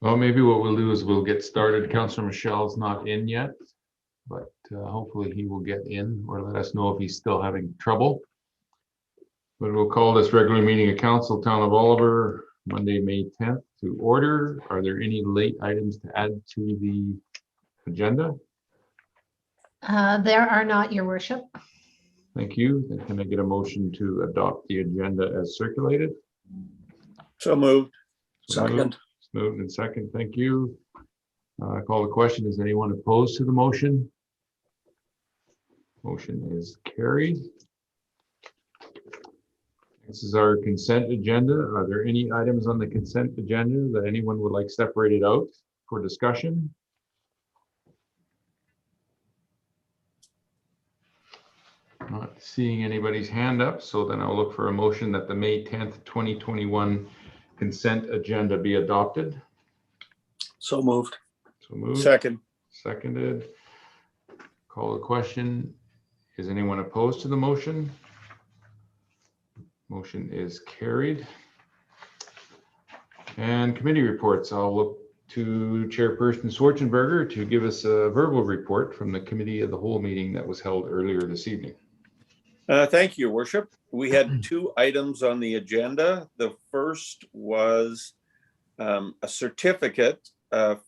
Well, maybe what we'll do is we'll get started. Councillor Michelle's not in yet, but hopefully he will get in or let us know if he's still having trouble. But we'll call this regular meeting of Council, Town of Oliver, Monday, May 10th to order. Are there any late items to add to the agenda? There are not, Your Worship. Thank you. Then can I get a motion to adopt the agenda as circulated? So moved. Second. Moved and second. Thank you. Call the question. Is anyone opposed to the motion? Motion is carried. This is our consent agenda. Are there any items on the consent agenda that anyone would like separated out for discussion? Not seeing anybody's hand up, so then I'll look for a motion that the May 10th, 2021 consent agenda be adopted. So moved. So moved. Second. Seconded. Call the question. Is anyone opposed to the motion? Motion is carried. And committee reports. I'll look to Chairperson Schwarzenberger to give us a verbal report from the Committee of the Whole meeting that was held earlier this evening. Thank you, Your Worship. We had two items on the agenda. The first was a certificate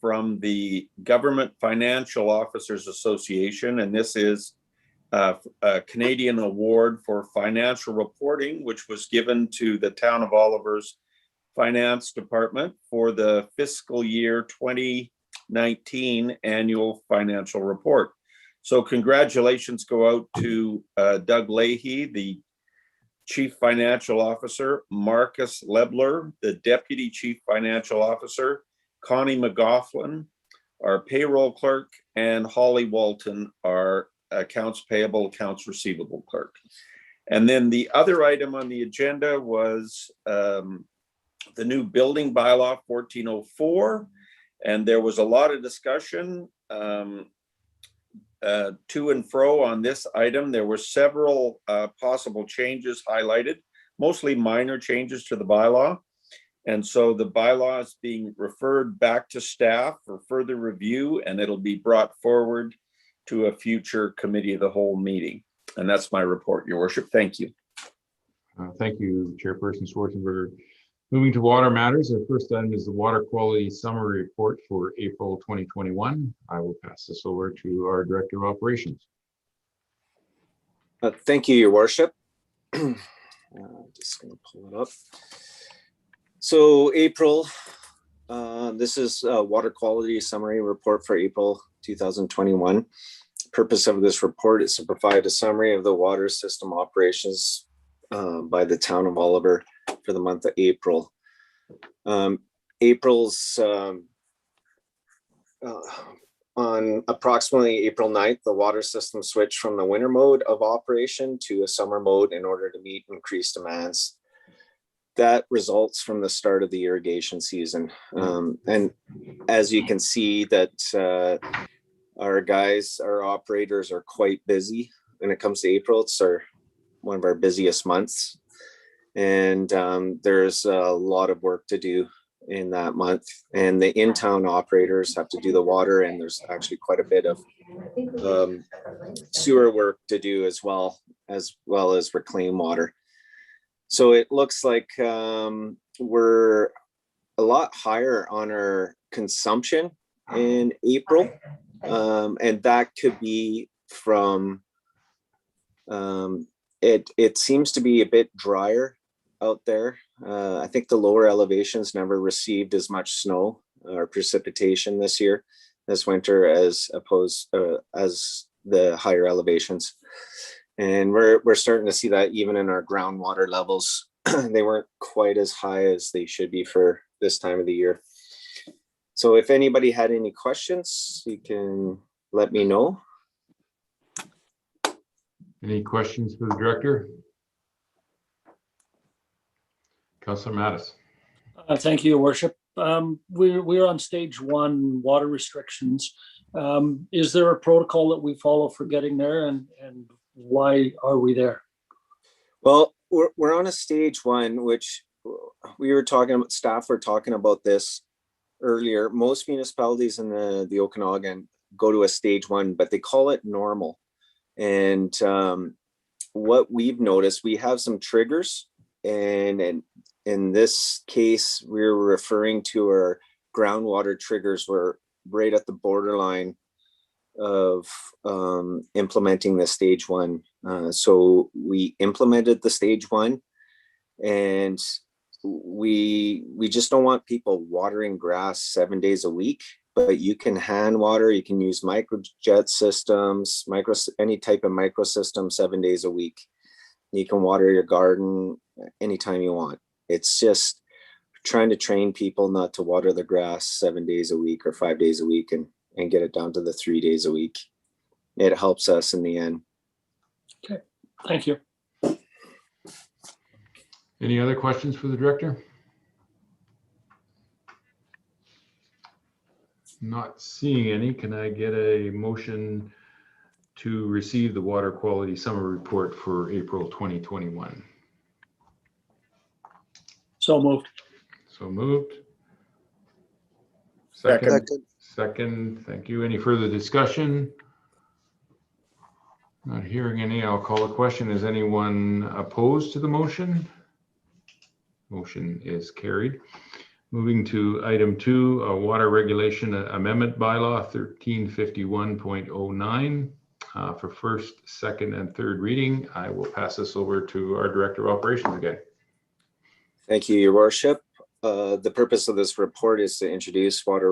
from the Government Financial Officers Association, and this is a Canadian award for financial reporting, which was given to the Town of Oliver's Finance Department for the fiscal year 2019 annual financial report. So congratulations go out to Doug Leahy, the Chief Financial Officer, Marcus Lebler, the Deputy Chief Financial Officer, Connie McGoughlin, our payroll clerk, and Holly Walton, our accounts payable, accounts receivable clerk. And then the other item on the agenda was the new building bylaw 1404. And there was a lot of discussion to and fro on this item. There were several possible changes highlighted, mostly minor changes to the bylaw. And so the bylaw is being referred back to staff for further review, and it'll be brought forward to a future committee of the whole meeting. And that's my report, Your Worship. Thank you. Thank you, Chairperson Schwarzenberger. Moving to water matters, our first item is the water quality summary report for April 2021. I will pass this over to our Director of Operations. Thank you, Your Worship. Just going to pull it up. So April, this is a water quality summary report for April 2021. Purpose of this report is to provide a summary of the water system operations by the Town of Oliver for the month of April. April's on approximately April 9th, the water system switched from the winter mode of operation to a summer mode in order to meet increased demands. That results from the start of the irrigation season. And as you can see that our operators are quite busy when it comes to April. It's one of our busiest months. And there's a lot of work to do in that month. And the in-town operators have to do the water, and there's actually quite a bit of sewer work to do as well as reclaim water. So it looks like we're a lot higher on our consumption in April. And that could be from, it seems to be a bit drier out there. I think the lower elevations never received as much snow or precipitation this winter as opposed as the higher elevations. And we're starting to see that even in our groundwater levels. They weren't quite as high as they should be for this time of the year. So if anybody had any questions, you can let me know. Any questions for the director? Councillor Mattis. Thank you, Your Worship. We're on stage 1 water restrictions. Is there a protocol that we follow for getting there, and why are we there? Well, we're on a stage 1, which we were talking about, staff were talking about this earlier, most municipalities in the Okanagan go to a stage 1, but they call it normal. And what we've noticed, we have some triggers, and in this case, we're referring to our groundwater triggers were right at the borderline of implementing the stage 1. So we implemented the stage 1, and we just don't want people watering grass 7 days a week, but you can hand water, you can use microjet systems, any type of microsystem 7 days a week. You can water your garden anytime you want. It's just trying to train people not to water the grass 7 days a week or 5 days a week, and get it down to the 3 days a week. It helps us in the end. Okay, thank you. Any other questions for the director? Not seeing any. Can I get a motion to receive the water quality summer report for April 2021? So moved. So moved. Second. Second, thank you. Any further discussion? Not hearing any, I'll call a question. Is anyone opposed to the motion? Motion is carried. Moving to item 2, water regulation amendment bylaw 1351.09 for first, second, and third reading. I will pass this over to our Director of Operations again. Thank you, Your Worship. The purpose of this report is to introduce water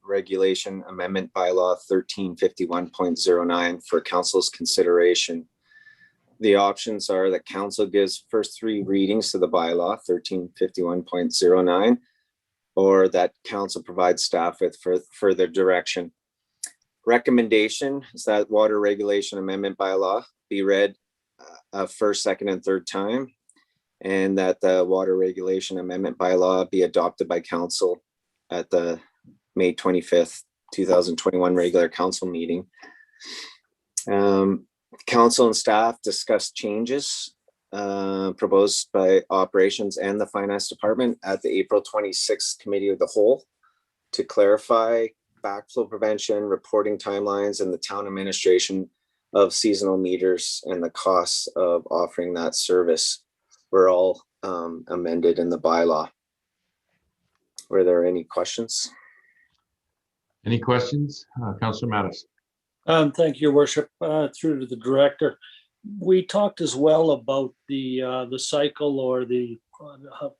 regulation amendment bylaw 1351.09 for council's consideration. The options are that council gives first 3 readings to the bylaw 1351.09, or that council provides staff with further direction. Recommendation is that water regulation amendment bylaw be read first, second, and third time, and that the water regulation amendment bylaw be adopted by council at the May 25th, 2021 regular council meeting. Council and staff discussed changes proposed by operations and the finance department at the April 26th committee of the whole to clarify backflow prevention, reporting timelines, and the town administration of seasonal meters and the costs of offering that service were all amended in the bylaw. Were there any questions? Any questions? Councillor Mattis. Thank you, Your Worship. Through to the director. We talked as well about the cycle, or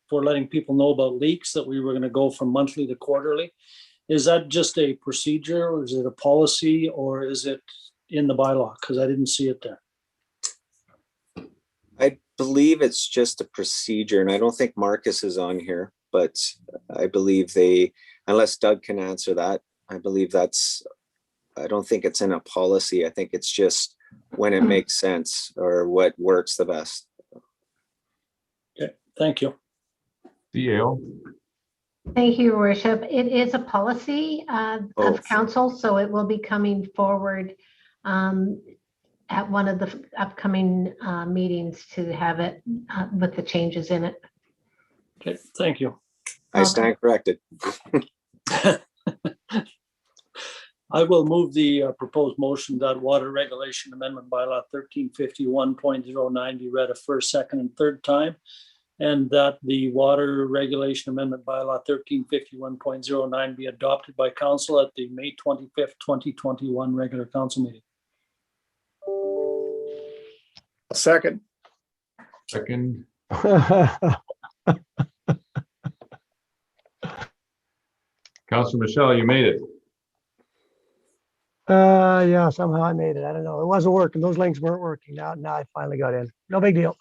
for letting people know about leaks, that we were going to go from monthly to quarterly. Is that just a procedure, or is it a policy, or is it in the bylaw? Because I didn't see it there. I believe it's just a procedure, and I don't think Marcus is on here, but I believe unless Doug can answer that, I don't think it's in a policy. I think it's just when it makes sense or what works the best. Okay, thank you. DL. Thank you, Your Worship. It is a policy of council, so it will be coming forward at one of the upcoming meetings to have it with the changes in it. Okay, thank you. I stand corrected. I will move the proposed motion that water regulation amendment bylaw 1351.09 be read a first, second, and third time, and that the water regulation amendment bylaw 1351.09 be adopted by council at the May 25th, 2021 regular council meeting. Second. Second. Councillor Michelle, you made it. Yeah, somehow I made it. I don't know. It wasn't working. Those links weren't working. Now I finally got in. No big deal.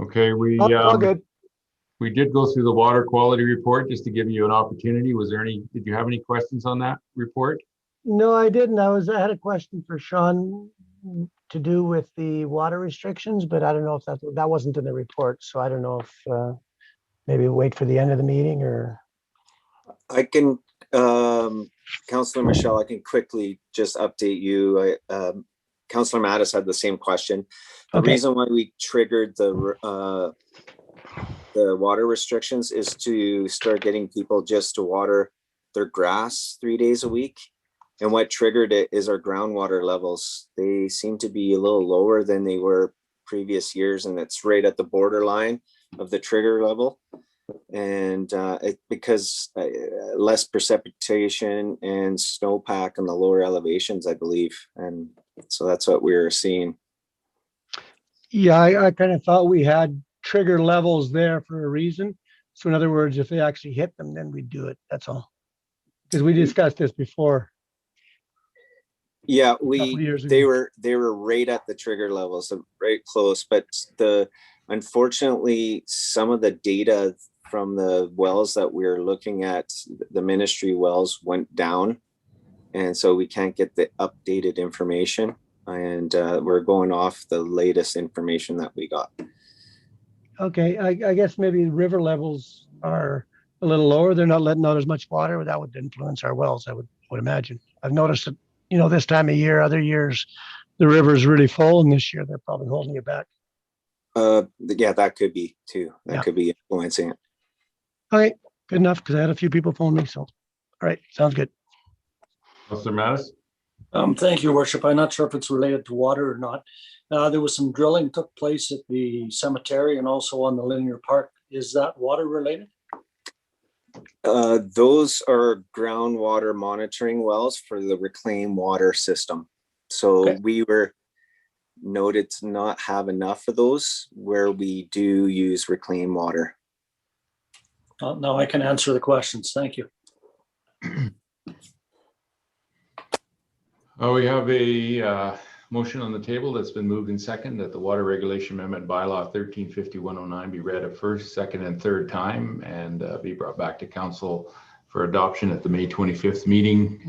Okay, All good. we did go through the water quality report just to give you an opportunity. Did you have any questions on that report? No, I didn't. I had a question for Sean to do with the water restrictions, but I don't know if that wasn't in the report. So I don't know if maybe wait for the end of the meeting, or. I can, Councillor Michelle, I can quickly just update you. Councillor Mattis had the same question. The reason why we triggered the the water restrictions is to start getting people just to water their grass 3 days a week. And what triggered it is our groundwater levels. They seem to be a little lower than they were previous years, and it's right at the borderline of the trigger level. And because less precipitation and snowpack on the lower elevations, I believe. And so that's what we're seeing. Yeah, I kind of thought we had trigger levels there for a reason. So in other words, if they actually hit them, then we'd do it. That's all. Because we discussed this before. Yeah, Couple years they ago. were right at the trigger levels, so right close. But unfortunately, some of the data from the wells that we're looking at, the ministry wells, went down, and so we can't get the updated information. And we're going off the latest information that we got. Okay, I guess maybe river levels are a little lower. They're not letting out as much water. That would influence our wells, I would imagine. I've noticed that, this time of year, other years, the river's really full, and this year they're probably holding it back. Yeah, that could be too. That Yeah. could be influencing it. Okay, good enough, because I had a few people phone me, so, all right, sounds good. Councillor Mattis? Thank you, Worship. I'm not sure if it's related to water or not. There was some drilling took place at the cemetery and also on the linear park. Is that water related? Those are groundwater monitoring wells for the reclaimed water system. So Okay. we were noted to not have enough of those where we do use reclaimed water. Now I can answer the questions. Thank you. We have a motion on the table that's been moved in second that the Water Regulation Amendment Bylaw 1350-109 be read a first, second, and third time and be brought back to council for adoption at the May 25th meeting.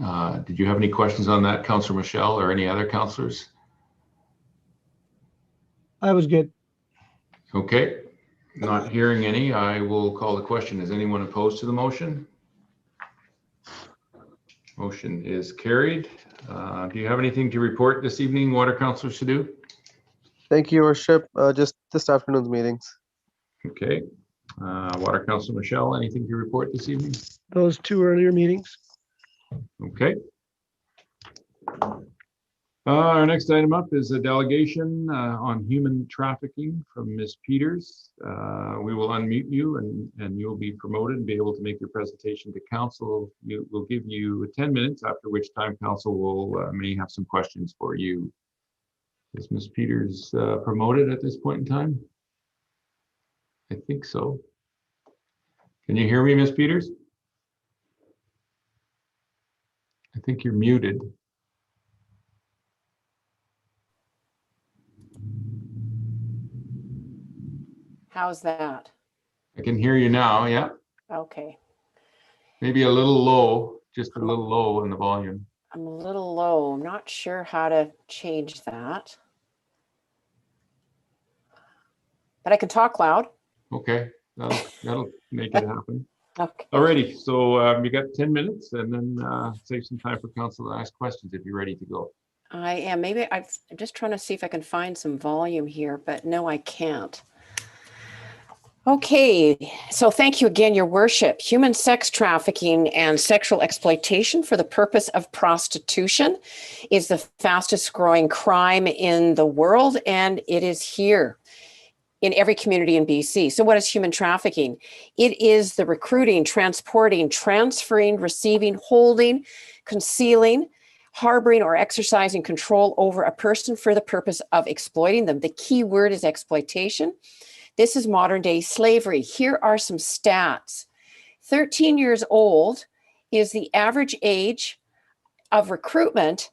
Did you have any questions on that, Councillor Michelle, or any other councillors? I was good. Okay, not hearing any, I will call the question. Is anyone opposed to the motion? Motion is carried. Do you have anything to report this evening, Water Councillor Sadhu? Thank you, Worship. Just this afternoon's meetings. Okay. Water Councillor Michelle, anything to report this evening? Those two earlier meetings. Okay. Our next item up is a delegation on human trafficking from Ms. Peters. We will unmute you and you'll be promoted and be able to make your presentation to council. We'll give you 10 minutes, after which time council will may have some questions for you. Is Ms. Peters promoted at this point in time? I think so. Can you hear me, Ms. Peters? I think you're muted. How's that? I can hear you now, yeah. Okay, Maybe a little low, just a little low in the volume. I'm a little low. I'm not sure how to change that. But I can talk loud. Okay, that'll make it happen. Okay. Alrighty, so you got 10 minutes and then save some time for council to ask questions if you're ready to go. I am. Maybe I'm just trying to see if I can find some volume here, but no, I can't. Okay, so thank you again, Your Worship. Human sex trafficking and sexual exploitation for the purpose of prostitution is the fastest growing crime in the world, and it is here in every community in BC. So what is human trafficking? It is the recruiting, transporting, transferring, receiving, holding, concealing, harboring, or exercising control over a person for the purpose of exploiting them. The key word is exploitation. This is modern day slavery. Here are some stats. 13 years old is the average age of recruitment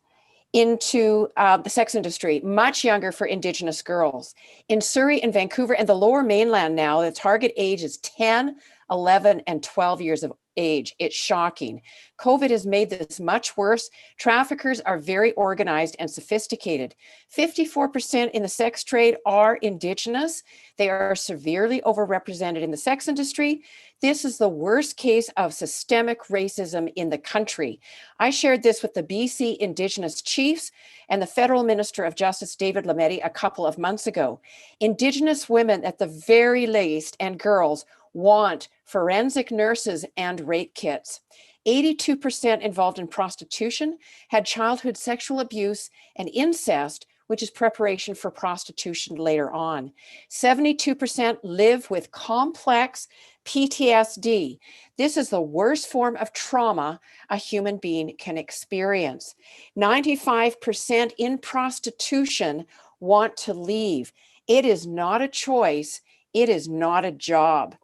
into the sex industry, much younger for Indigenous girls. In Surrey and Vancouver and the Lower Mainland now, the target age is 10, 11, and 12 years of age. It's shocking. COVID has made this much worse. Traffickers are very organized and sophisticated. 54% in the sex trade are Indigenous. They are severely overrepresented in the sex industry. This is the worst case of systemic racism in the country. I shared this with the BC Indigenous chiefs and the Federal Minister of Justice, David Lametti, a couple of months ago. Indigenous women, at the very least, and girls want forensic nurses and rape kits. 82% involved in prostitution had childhood sexual abuse and incest, which is preparation for prostitution later on. 72% live with complex PTSD. This is the worst form of trauma a human being can experience. 95% in prostitution want to leave. It is not a choice. It is not a job.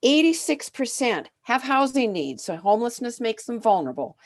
86% have housing needs, so homelessness makes them vulnerable.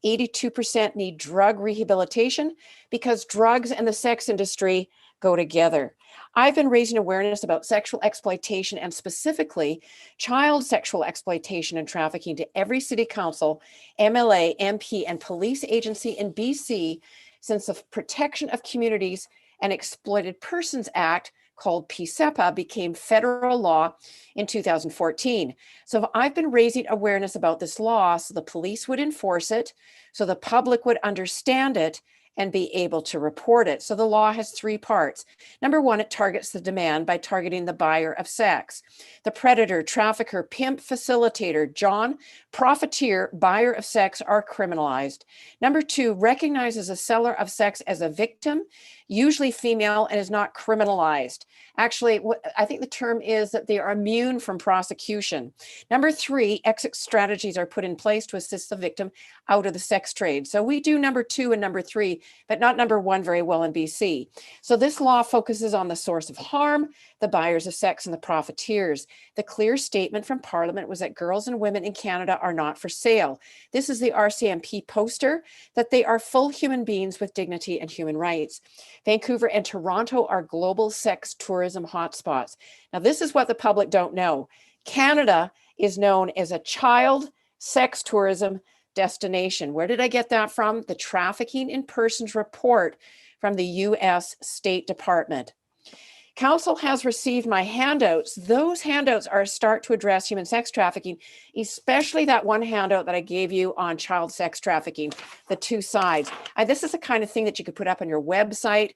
82% need drug rehabilitation because drugs and the sex industry go together. I've been raising awareness about sexual exploitation and specifically child sexual exploitation and trafficking to every city council, MLA, MP, and police agency in BC since the Protection of Communities and Exploited Persons Act, called PSEPA, became federal law in 2014. So I've been raising awareness about this law so the police would enforce it, so the public would understand it and be able to report it. So the law has three parts. Number one, it targets the demand by targeting the buyer of sex. The predator, trafficker, pimp, facilitator, John, profiteer, buyer of sex are criminalized. Number two, recognizes a seller of sex as a victim, usually female, and is not criminalized. Actually, I think the term is that they are immune from prosecution. Number three, exit strategies are put in place to assist the victim out of the sex trade. So we do number two and number three, but not number one very well in BC. So this law focuses on the source of harm, the buyers of sex, and the profiteers. The clear statement from Parliament was that girls and women in Canada are not for sale. This is the RCMP poster, that they are full human beings with dignity and human rights. Vancouver and Toronto are global sex tourism hotspots. Now, this is what the public don't know. Canada is known as a child sex tourism destination. Where did I get that from? The Trafficking in Persons report from the US State Department. Council has received my handouts. Those handouts are a start to address human sex trafficking, especially that one handout that I gave you on child sex trafficking, the two sides. This is the kind of thing that you could put up on your website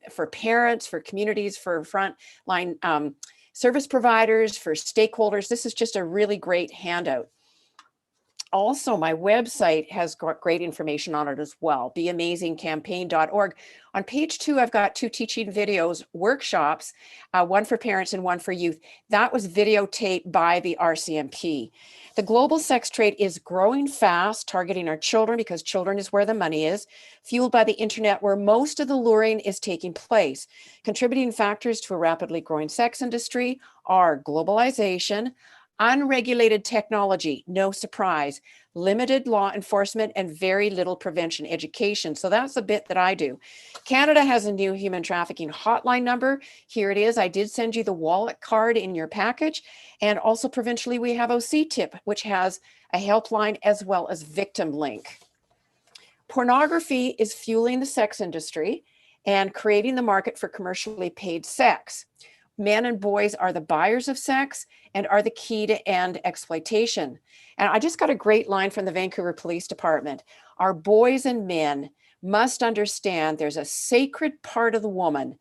for parents, for communities, for frontline service providers, for stakeholders. This is just a really great handout. Also, my website has got great information on it as well, beamazingcampaign.org. On page 2, I've got 2 teaching videos, workshops, one for parents and one for youth. That was videotaped by the RCMP. The global sex trade is growing fast, targeting our children because children is where the money is, fueled by the internet where most of the luring is taking place. Contributing factors to a rapidly growing sex industry are globalization, unregulated technology, no surprise, limited law enforcement, and very little prevention education. So that's the bit that I do. Canada has a new human trafficking hotline number. Here it is. I did send you the wallet card in your package. And also provincially, we have OC-TIP, which has a helpline as well as victim link. Pornography is fueling the sex industry and creating the market for commercially paid sex. Men and boys are the buyers of sex and are the key to end exploitation. And I just got a great line from the Vancouver Police Department. Our boys and men must understand there's a sacred part of the woman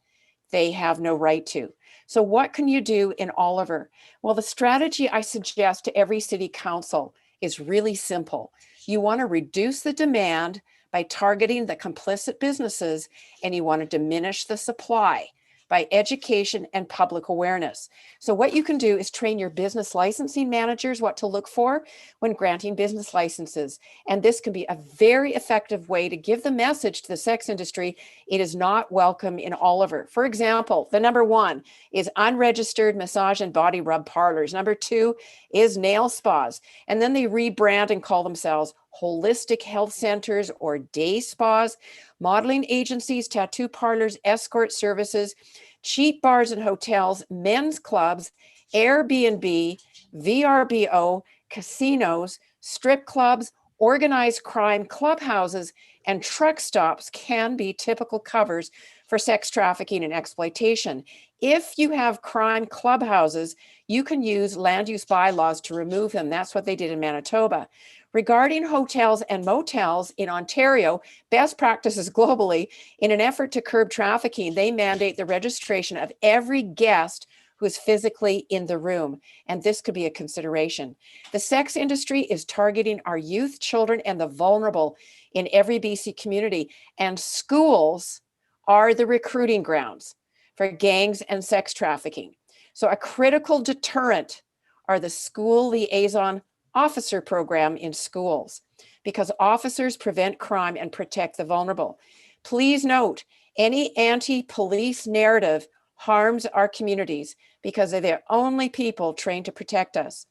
they have no right to. So what can you do in Oliver? Well, the strategy I suggest to every city council is really simple. You want to reduce the demand by targeting the complicit businesses, and you want to diminish the supply by education and public awareness. So what you can do is train your business licensing managers what to look for when granting business licenses. And this can be a very effective way to give the message to the sex industry, it is not welcome in Oliver. For example, the number 1 is unregistered massage and body rub parlors. Number 2 is nail spas. And then they rebrand and call themselves holistic health centers or day spas, modeling agencies, tattoo parlors, escort services, cheap bars and hotels, men's clubs, Airbnb, VRBO, casinos, strip clubs, organized crime clubhouses, and truck stops can be typical covers for sex trafficking and exploitation. If you have crime clubhouses, you can use land use bylaws to remove them. That's what they did in Manitoba. Regarding hotels and motels in Ontario, best practices globally, in an effort to curb trafficking, they mandate the registration of every guest who is physically in the room. And this could be a consideration. The sex industry is targeting our youth, children, and the vulnerable in every BC community. And schools are the recruiting grounds for gangs and sex trafficking. So a critical deterrent are the school liaison officer program in schools, because officers prevent crime and protect the vulnerable. Please note, any anti-police narrative harms our communities because they're the only people trained to protect us.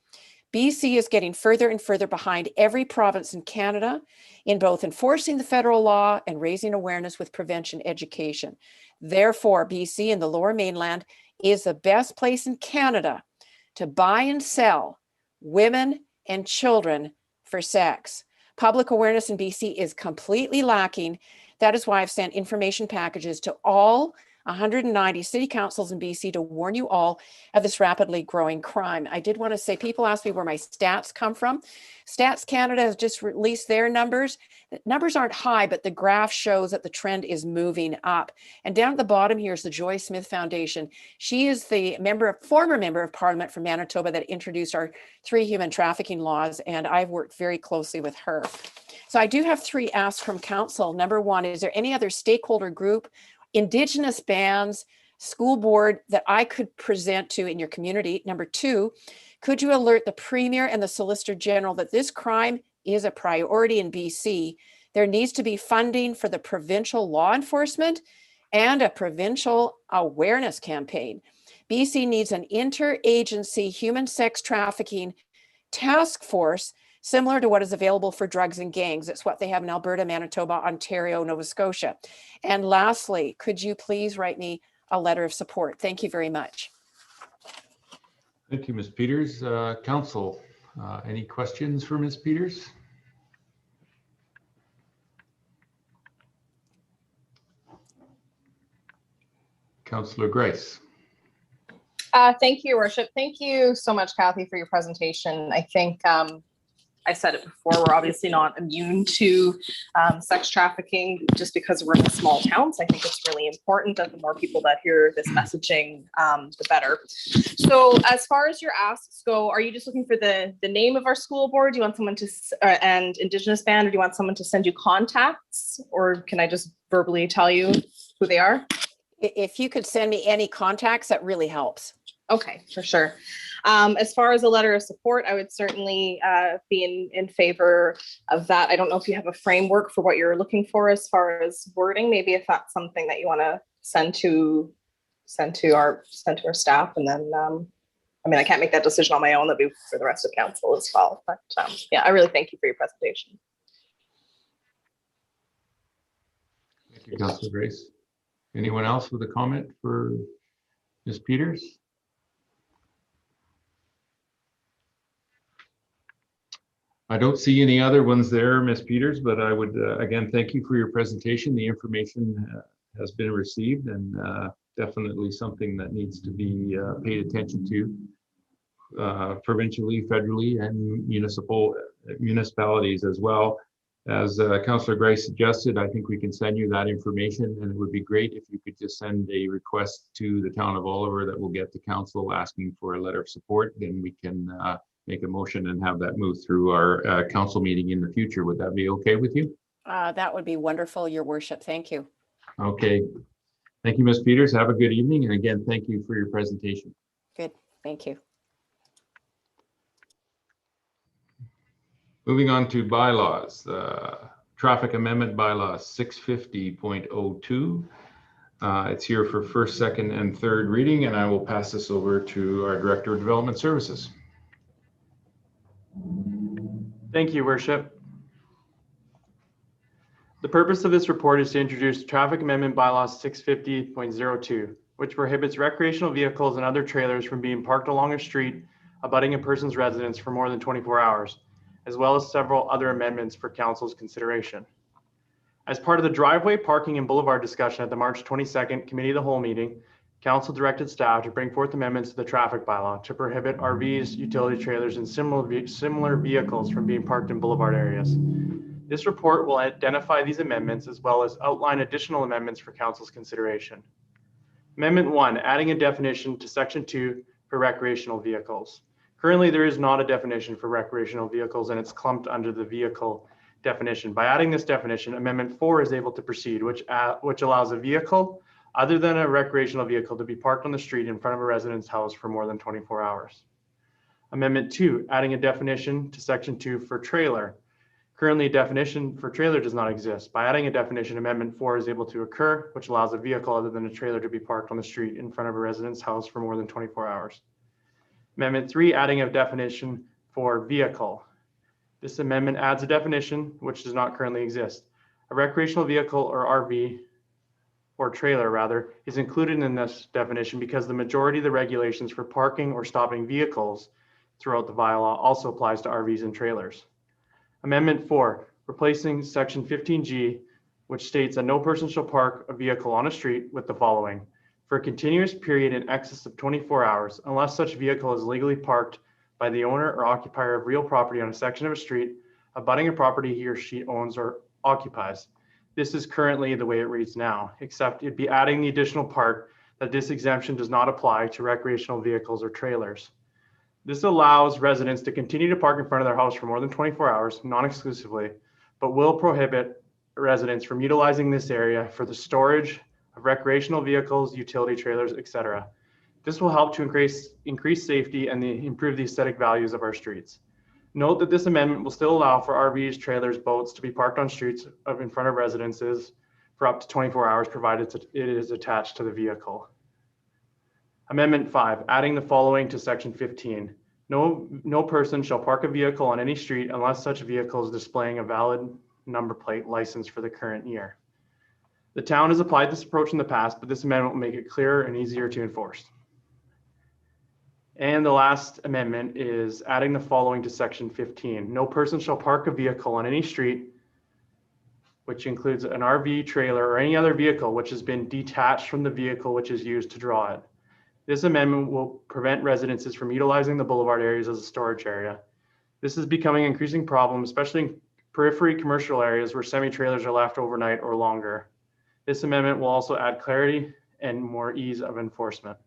BC is getting further and further behind every province in Canada in both enforcing the federal law and raising awareness with prevention education. Therefore, BC and the Lower Mainland is the best place in Canada to buy and sell women and children for sex. Public awareness in BC is completely lacking. That is why I've sent information packages to all 190 city councils in BC to warn you all of this rapidly growing crime. I did want to say, people ask me where my stats come from. Stats Canada has just released their numbers. The numbers aren't high, but the graph shows that the trend is moving up. And down at the bottom here is the Joy Smith Foundation. She is the former member of Parliament from Manitoba that introduced our 3 human trafficking laws, and I've worked very closely with her. So I do have 3 asks from council. Number 1, is there any other stakeholder group, Indigenous bands, school board that I could present to in your community? Number 2, could you alert the Premier and the Solicitor General that this crime is a priority in BC? There needs to be funding for the provincial law enforcement and a provincial awareness campaign. BC needs an interagency human sex trafficking task force similar to what is available for drugs and gangs. It's what they have in Alberta, Manitoba, Ontario, Nova Scotia. And lastly, could you please write me a letter of support? Thank you very much. Thank you, Ms. Peters. Council, any questions for Ms. Peters? Councillor Grace. Thank you, Your Worship. Thank you so much, Kathy, for your presentation. I think I said it before, we're obviously not immune to sex trafficking just because we're in a small town. So I think it's really important that the more people that hear this messaging, the better. So as far as your asks go, are you just looking for the name of our school board? Do you want someone to, and Indigenous band, or do you want someone to send you contacts? Or can I just verbally tell you who they are? If you could send me any contacts, that really helps. Okay, for sure. As far as a letter of support, I would certainly be in favor of that. I don't know if you have a framework for what you're looking for as far as wording. Maybe if that's something that you want to send to our staff, and then I mean, I can't make that decision on my own. That'd be for the rest of council as well. But yeah, I really thank you for your presentation. Thank you, Councillor Grace. Anyone else with a comment for Ms. Peters? I don't see any other ones there, Ms. Peters, but I would again thank you for your presentation. The information has been received, and definitely something that needs to be paid attention to provincially, federally, and municipalities as well. As Councillor Grace suggested, I think we can send you that information, and it would be great if you could just send a request to the town of Oliver that will get the council asking for a letter of support. Then we can make a motion and have that move through our council meeting in the future. Would that be okay with you? That would be wonderful, Your Worship. Thank you. Okay. Thank you, Ms. Peters. Have a good evening. And again, thank you for your presentation. Good. Thank you. Moving on to bylaws, traffic amendment bylaws 650.02. It's here for first, second, and third reading, and I will pass this over to our Director of Development Services. Thank you, Worship. The purpose of this report is to introduce traffic amendment bylaws 650.02, which prohibits recreational vehicles and other trailers from being parked along a street abutting a person's residence for more than 24 hours, as well as several other amendments for council's consideration. As part of the driveway, parking, and boulevard discussion at the March 22nd Committee of the Whole meeting, Council directed staff to bring forth amendments to the traffic bylaw to prohibit RVs, utility trailers, and similar vehicles from being parked in boulevard areas. This report will identify these amendments as well as outline additional amendments for Council's consideration. Amendment 1, adding a definition to Section 2 for recreational vehicles. Currently, there is not a definition for recreational vehicles, and it's clumped under the vehicle definition. By adding this definition, Amendment 4 is able to proceed, which allows a vehicle other than a recreational vehicle to be parked on the street in front of a resident's house for more than 24 hours. Amendment 2, adding a definition to Section 2 for trailer. Currently, a definition for trailer does not exist. By adding a definition, Amendment 4 is able to occur, which allows a vehicle other than a trailer to be parked on the street in front of a resident's house for more than 24 hours. Amendment 3, adding a definition for vehicle. This amendment adds a definition which does not currently exist. A recreational vehicle or RV, or trailer rather, is included in this definition because the majority of the regulations for parking or stopping vehicles throughout the bylaw also applies to RVs and trailers. Amendment 4, replacing Section 15G, which states that no person shall park a vehicle on a street with the following: for a continuous period in excess of 24 hours, unless such vehicle is legally parked by the owner or occupier of real property on a section of a street abutting a property he or she owns or occupies. This is currently the way it reads now, except it'd be adding the additional part that this exemption does not apply to recreational vehicles or trailers. This allows residents to continue to park in front of their house for more than 24 hours, non-exclusively, but will prohibit residents from utilizing this area for the storage of recreational vehicles, utility trailers, etc. This will help to increase safety and improve the aesthetic values of our streets. Note that this amendment will still allow for RVs, trailers, boats to be parked on streets in front of residences for up to 24 hours, provided it is attached to the vehicle. Amendment 5, adding the following to Section 15. No person shall park a vehicle on any street unless such vehicle is displaying a valid number plate license for the current year. The town has applied this approach in the past, but this amendment will make it clearer and easier to enforce. And the last amendment is adding the following to Section 15. No person shall park a vehicle on any street, which includes an RV, trailer, or any other vehicle which has been detached from the vehicle which is used to draw it. This amendment will prevent residences from utilizing the boulevard areas as a storage area. This is becoming an increasing problem, especially in periphery commercial areas where semi-trailers are left overnight or longer. This amendment will also add clarity and more ease of enforcement.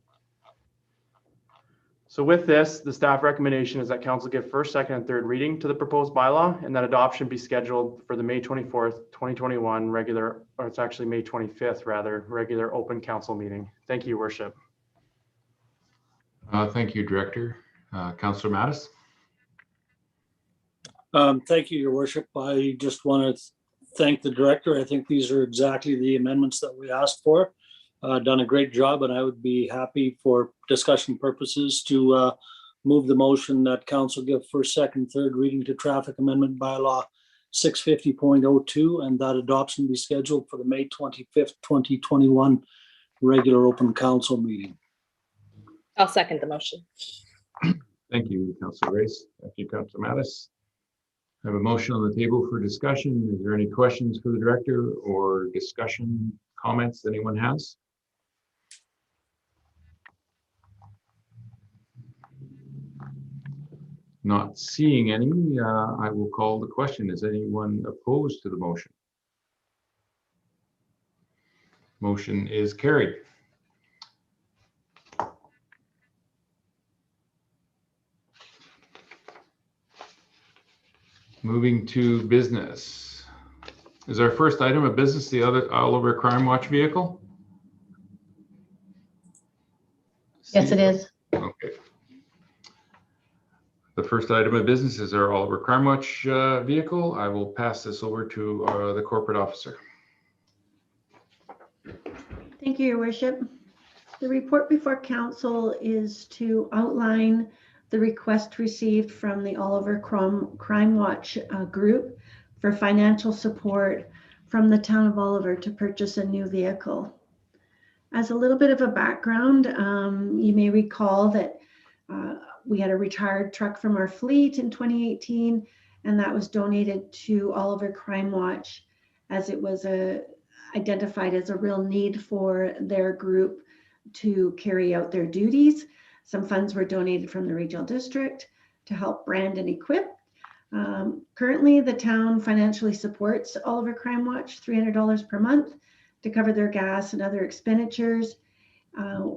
So with this, the staff recommendation is that council give first, second, and third reading to the proposed bylaw, and that adoption be scheduled for the May 24th, 2021 regular, or it's actually May 25th rather, regular open council meeting. Thank you, Your Worship. Thank you, Director. Councillor Mattis. Thank you, Your Worship. I just want to thank the director. I think these are exactly the amendments that we asked for. Done a great job, and I would be happy for discussion purposes to move the motion that council give first, second, third reading to traffic amendment bylaw 650.02, and that adoption be scheduled for the May 25th, 2021 regular open council meeting. I'll second the motion. Thank you, Councillor Race. Thank you, Councillor Mattis. I have a motion on the table for discussion. Is there any questions for the director or discussion comments that anyone has? Not seeing any, I will call the question. Is anyone opposed to the motion? Motion is carried. Moving to business. Is our first item of business the other Oliver Crime Watch vehicle? Yes, it is. Okay. The first item of business is our Oliver Crime Watch vehicle. I will pass this over to the corporate officer. Thank you, Your Worship. The report before council is to outline the request received from the Oliver Crime Watch group for financial support from the town of Oliver to purchase a new vehicle. As a little bit of a background, you may recall that we had a retired truck from our fleet in 2018, and that was donated to Oliver Crime Watch as it was identified as a real need for their group to carry out their duties. Some funds were donated from the regional district to help brand and equip. Currently, the town financially supports Oliver Crime Watch $300 per month to cover their gas and other expenditures.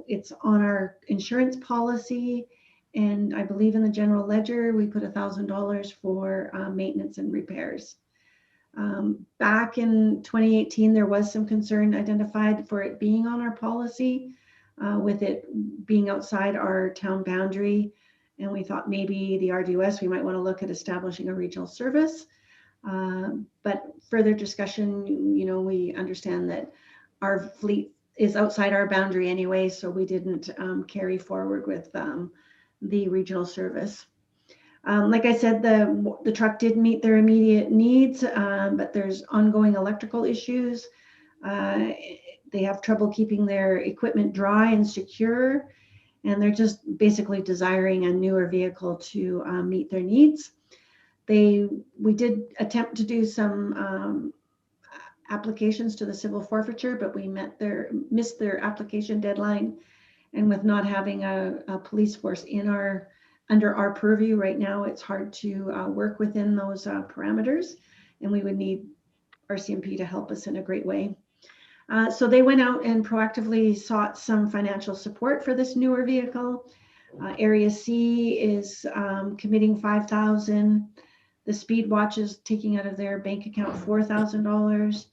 It's on our insurance policy, and I believe in the general ledger, we put $1,000 for maintenance and repairs. Back in 2018, there was some concern identified for it being on our policy, with it being outside our town boundary. And we thought maybe the RDOS, we might want to look at establishing a regional service. But further discussion, we understand that our fleet is outside our boundary anyway, so we didn't carry forward with the regional service. Like I said, the truck did meet their immediate needs, but there's ongoing electrical issues. They have trouble keeping their equipment dry and secure, and they're just basically desiring a newer vehicle to meet their needs. We did attempt to do some applications to the civil forfeiture, but we missed their application deadline. And with not having a police force under our purview right now, it's hard to work within those parameters, and we would need RCMP to help us in a great way. So they went out and proactively sought some financial support for this newer vehicle. Area C is committing $5,000. The Speed Watch is taking out of their bank account $4,000.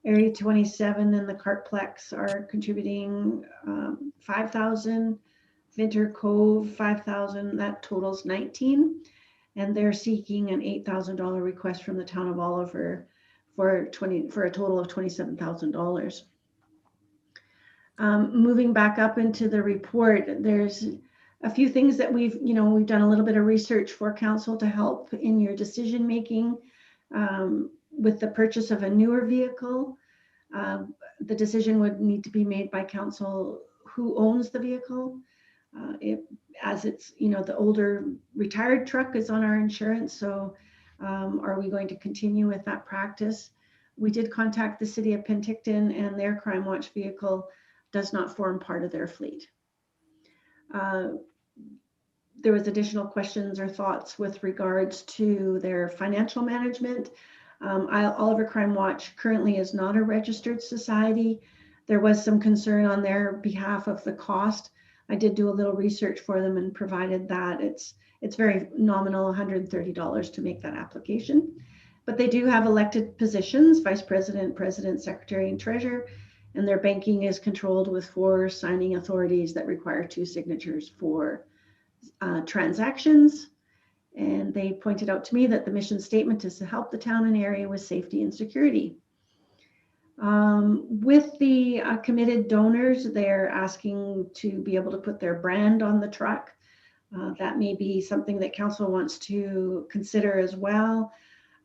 Area 27 and the Cartplex are contributing $5,000. Vinter Cove $5,000. That totals $19,000, and they're seeking an $8,000 request from the town of Oliver for a total of $27,000. Moving back up into the report, there's a few things that we've done a little bit of research for council to help in your decision making with the purchase of a newer vehicle. The decision would need to be made by council who owns the vehicle. As it's, the older retired truck is on our insurance, so are we going to continue with that practice? We did contact the city of Penticton, and their Crime Watch vehicle does not form part of their fleet. There was additional questions or thoughts with regards to their financial management. Oliver Crime Watch currently is not a registered society. There was some concern on their behalf of the cost. I did do a little research for them and provided that it's very nominal, $130 to make that application. But they do have elected positions: vice president, president, secretary, and treasurer, and their banking is controlled with 4 signing authorities that require 2 signatures for transactions. And they pointed out to me that the mission statement is to help the town and area with safety and security. With the committed donors, they're asking to be able to put their brand on the truck. That may be something that council wants to consider as well.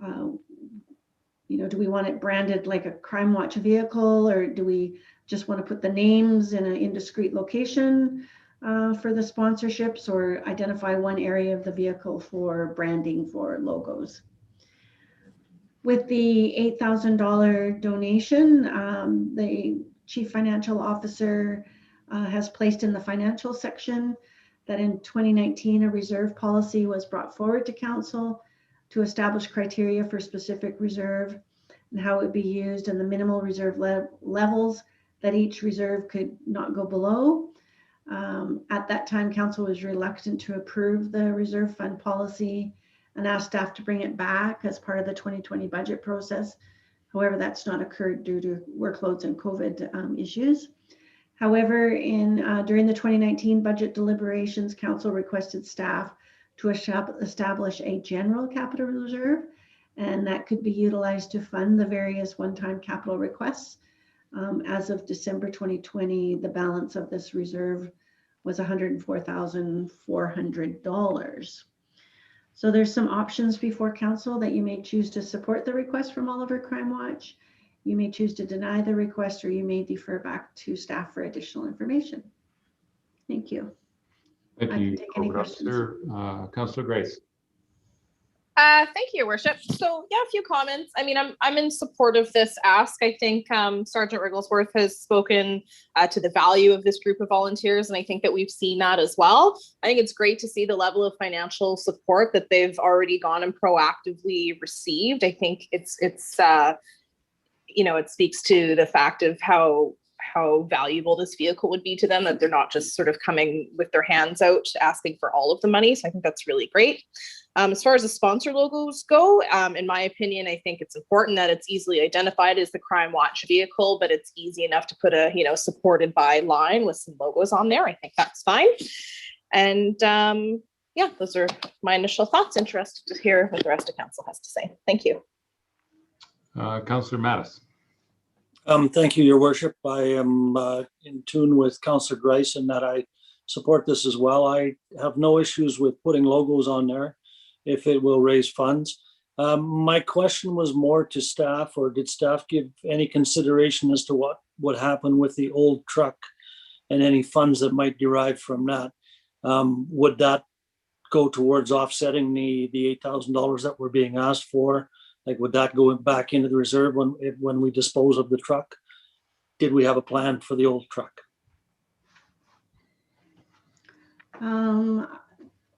Do we want it branded like a Crime Watch vehicle, or do we just want to put the names in an indiscreet location for the sponsorships, or identify one area of the vehicle for branding for logos? With the $8,000 donation, the Chief Financial Officer has placed in the financial section that in 2019, a reserve policy was brought forward to council to establish criteria for specific reserve and how it would be used, and the minimal reserve levels that each reserve could not go below. At that time, council was reluctant to approve the reserve fund policy and asked staff to bring it back as part of the 2020 budget process. However, that's not occurred due to workloads and COVID issues. However, during the 2019 budget deliberations, council requested staff to establish a general capital reserve, and that could be utilized to fund the various one-time capital requests. As of December 2020, the balance of this reserve was $104,400. So there's some options before council that you may choose to support the request from Oliver Crime Watch. You may choose to deny the request, or you may defer back to staff for additional information. Thank you. Thank I can you, take any questions. Councillor Grace. Thank you, Your Worship. So yeah, a few comments. I mean, I'm in support of this ask. I think Sergeant Rigglesworth has spoken to the value of this group of volunteers, and I think that we've seen that as well. I think it's great to see the level of financial support that they've already gone and proactively received. I think it's you know, it speaks to the fact of how valuable this vehicle would be to them, that they're not just sort of coming with their hands out asking for all of the money. So I think that's really great. As far as the sponsor logos go, in my opinion, I think it's important that it's easily identified as the Crime Watch vehicle, but it's easy enough to put a, you know, supported by line with some logos on there. I think that's fine. And yeah, those are my initial thoughts. Interested to hear what the rest of council has to say. Thank you. Councillor Mattis. Thank you, Your Worship. I am in tune with Councillor Grice in that I support this as well. I have no issues with putting logos on there if it will raise funds. My question was more to staff, or did staff give any consideration as to what would happen with the old truck and any funds that might derive from that? Would that go towards offsetting the $8,000 that we're being asked for? Like, would that go back into the reserve when we dispose of the truck? Did we have a plan for the old truck?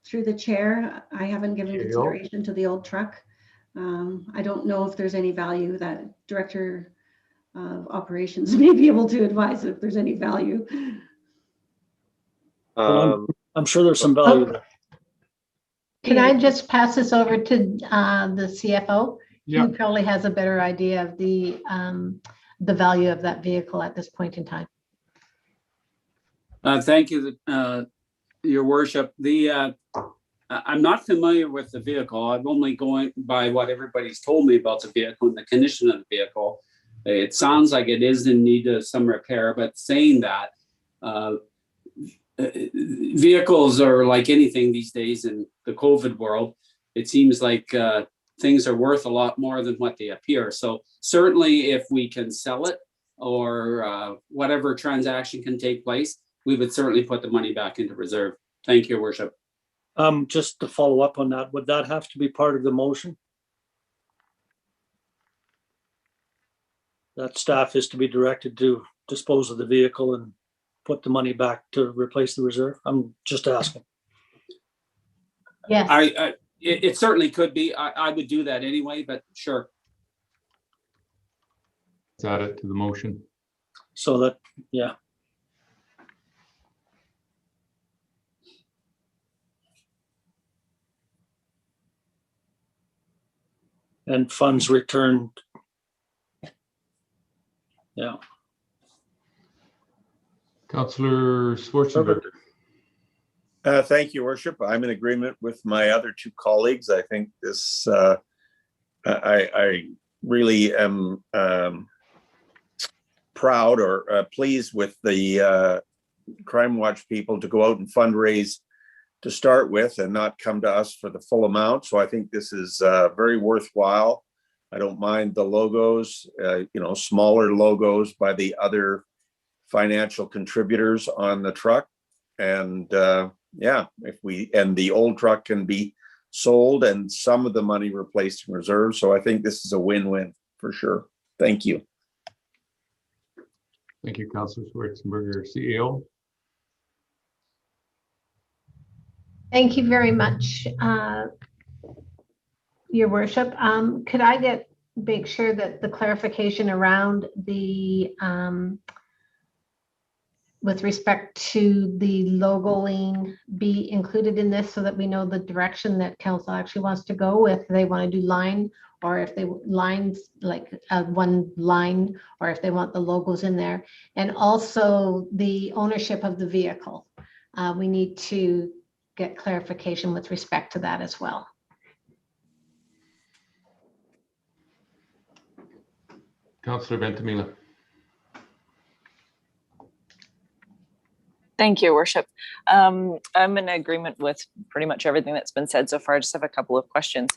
Through the chair, I haven't given consideration to the old truck. I don't know if there's any value. That Director of Operations may be able to advise if there's any value. Well, I'm sure there's some value there. Can I just pass this over to the CFO? Yeah. He probably has a better idea of the value of that vehicle at this point in time. Thank you, Your Worship. I'm not familiar with the vehicle. I'm only going by what everybody's told me about the vehicle and the condition of the vehicle. It sounds like it is in need of some repair, but saying that, vehicles are like anything these days in the COVID world. It seems like things are worth a lot more than what they appear. So certainly if we can sell it or whatever transaction can take place, we would certainly put the money back into reserve. Thank you, Your Worship. Just to follow up on that, would that have to be part of the motion? That staff is to be directed to dispose of the vehicle and put the money back to replace the reserve? I'm just asking. Yes. It certainly could be. I would do that anyway, but sure. Let's add it to the motion. So that, yeah. And funds returned. Yeah. Councillor Schwarzenberg. Thank you, Worship. I'm in agreement with my other two colleagues. I think this, I really am proud or pleased with the Crime Watch people to go out and fundraise to start with and not come to us for the full amount. So I think this is very worthwhile. I don't mind the logos, smaller logos by the other financial contributors on the truck. And yeah, and the old truck can be sold and some of the money replaced in reserve. So I think this is a win-win for sure. Thank you. Thank you, Councillor Schwarzenberger. CEO. Thank you very much, Your Worship. Could I make sure that the clarification around the with respect to the logoing be included in this so that we know the direction that council actually wants to go, if they want to do line or if they lines like one line, or if they want the logos in there, and also the ownership of the vehicle. We need to get clarification with respect to that as well. Councillor Ventimiglia. Thank you, Worship. I'm in agreement with pretty much everything that's been said so far. I just have a couple of questions.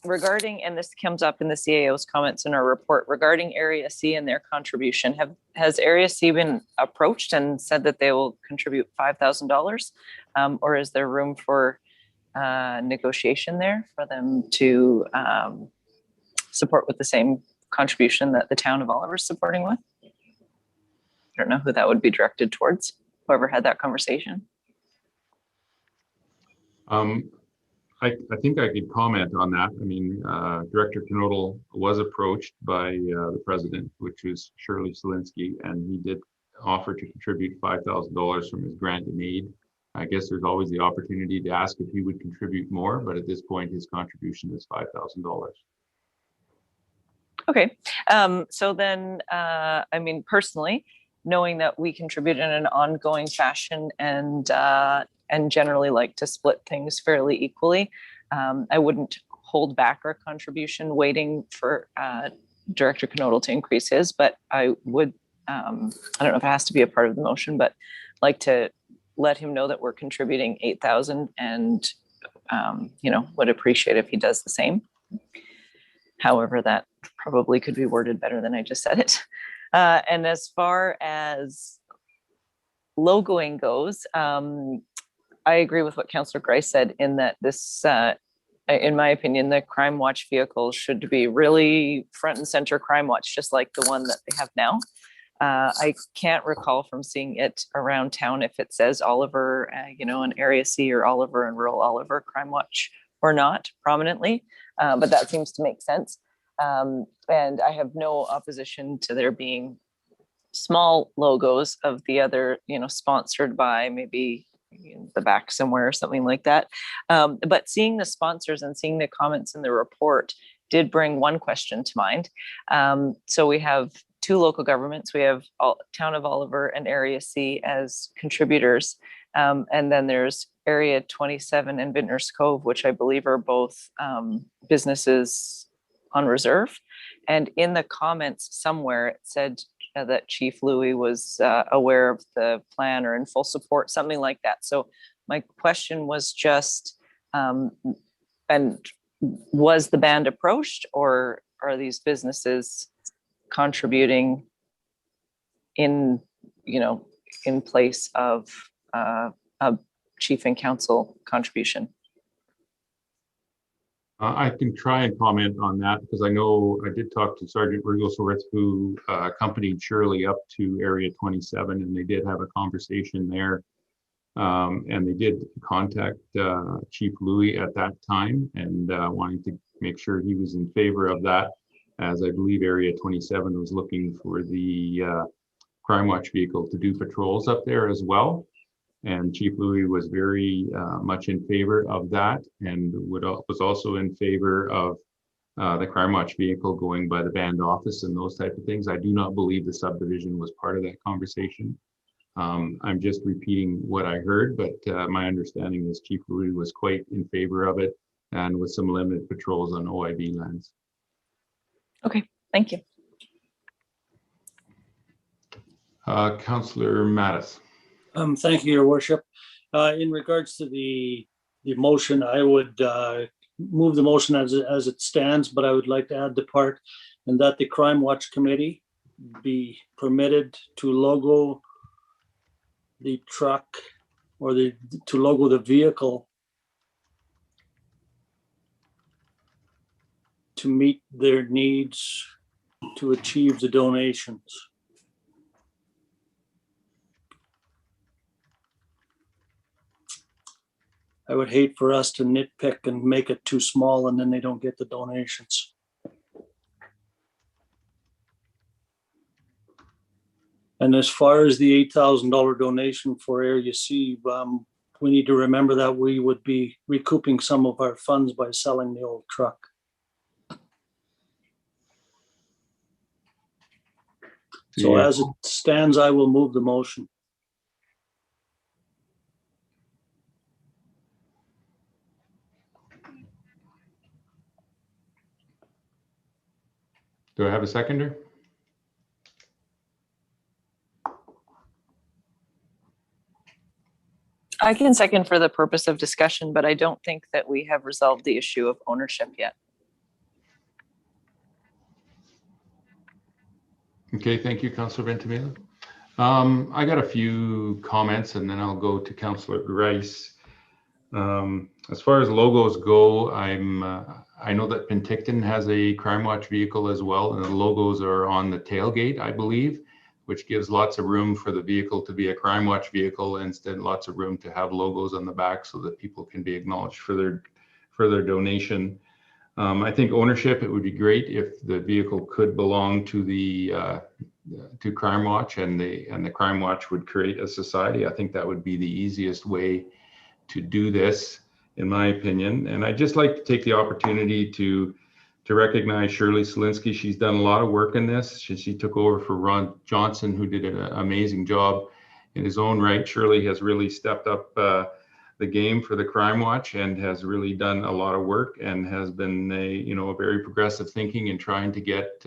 Regarding, and this comes up in the CAO's comments in our report, regarding Area C and their contribution. Has Area C been approached and said that they will contribute $5,000? Or is there room for negotiation there for them to support with the same contribution that the town of Oliver is supporting with. I don't know who that would be directed towards, whoever had that conversation. I think I could comment on that. I mean, Director Knodel was approached by the president, which was Shirley Selinsky, and he did offer to contribute $5,000 from his grant in aid. I guess there's always the opportunity to ask if he would contribute more, but at this point, his contribution is $5,000. Okay, so then, I mean, personally, knowing that we contribute in an ongoing fashion and generally like to split things fairly equally, I wouldn't hold back our contribution waiting for Director Knodel to increase his, but I would, I don't know if it has to be a part of the motion, but like to let him know that we're contributing 8,000 and, you know, would appreciate if he does the same. However, that probably could be worded better than I just said it. And as far as logoing goes, I agree with what Councillor Grice said in that this, in my opinion, the Crime Watch vehicles should be really front and center Crime Watch, just like the one that they have now. I can't recall from seeing it around town if it says Oliver, you know, in Area C or Oliver and Rural Oliver Crime Watch or not prominently, but that seems to make sense. And I have no opposition to there being small logos of the other, you know, sponsored by maybe in the back somewhere or something like that. But seeing the sponsors and seeing the comments in the report did bring one question to mind. So we have two local governments. We have Town of Oliver and Area C as contributors. And then there's Area 27 and Vintners Cove, which I believe are both businesses on reserve. And in the comments somewhere, it said that Chief Louis was aware of the plan or in full support, something like that. So my question was just, and was the band approached, or are these businesses contributing in, you know, in place of a chief and council contribution? I can try and comment on that because I know I did talk to Sergeant Wigglesworth, who accompanied Shirley up to Area 27, and they did have a conversation there. And they did contact Chief Louis at that time and wanting to make sure he was in favor of that, as I believe Area 27 was looking for the Crime Watch vehicle to do patrols up there as well. And Chief Louis was very much in favor of that, and was also in favor of the Crime Watch vehicle going by the band office and those type of things. I do not believe the subdivision was part of that conversation. I'm just repeating what I heard, but my understanding is Chief Louis was quite in favor of it, and with some limited patrols on OIB lands. Okay, thank you. Councillor Mattis. Thank you, Your Worship. In regards to the motion, I would move the motion as it stands, but I would like to add the part and that the Crime Watch Committee be permitted to logo the truck or to logo the vehicle to meet their needs to achieve the donations. I would hate for us to nitpick and make it too small and then they don't get the donations. And as far as the $8,000 donation for Area C, we need to remember that we would be recouping some of our funds by selling the old truck. So as it stands, I will move the motion. Do I have a seconder? I can second for the purpose of discussion, but I don't think that we have resolved the issue of ownership yet. Okay, thank you, Councillor Ventimiglia. I got a few comments and then I'll go to Councillor Grice. As far as logos go, I know that Penticton has a Crime Watch vehicle as well, and the logos are on the tailgate, I believe, which gives lots of room for the vehicle to be a Crime Watch vehicle, and instead lots of room to have logos on the back so that people can be acknowledged for their donation. I think ownership, it would be great if the vehicle could belong to the to Crime Watch, and the Crime Watch would create a society. I think that would be the easiest way to do this, in my opinion. And I'd just like to take the opportunity to recognize Shirley Selinsky. She's done a lot of work in this. She took over for Ron Johnson, who did an amazing job in his own right. Shirley has really stepped up the game for the Crime Watch and has really done a lot of work and has been a very progressive thinking in trying to get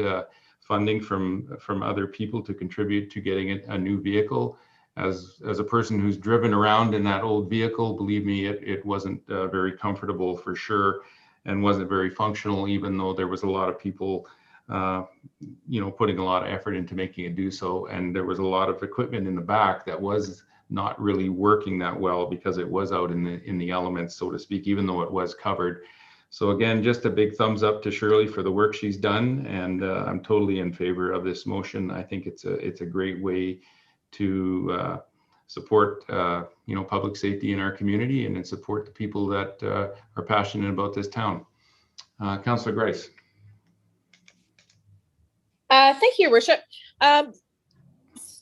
funding from other people to contribute to getting a new vehicle. As a person who's driven around in that old vehicle, believe me, it wasn't very comfortable for sure, and wasn't very functional, even though there was a lot of people putting a lot of effort into making it do so. And there was a lot of equipment in the back that was not really working that well because it was out in the elements, so to speak, even though it was covered. So again, just a big thumbs up to Shirley for the work she's done, and I'm totally in favor of this motion. I think it's a great way to support public safety in our community and support the people that are passionate about this town. Councillor Grice. Thank you, Your Worship.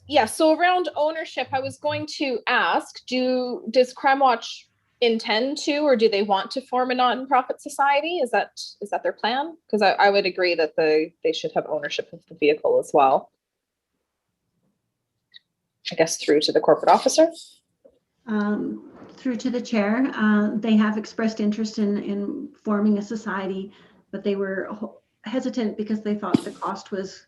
Yeah, so around ownership, I was going to ask, does Crime Watch intend to, or do they want to form a non-profit society? Is that their plan? Because I would agree that they should have ownership of the vehicle as well. I guess through to the corporate officer. Through to the chair. They have expressed interest in forming a society, but they were hesitant because they thought the cost was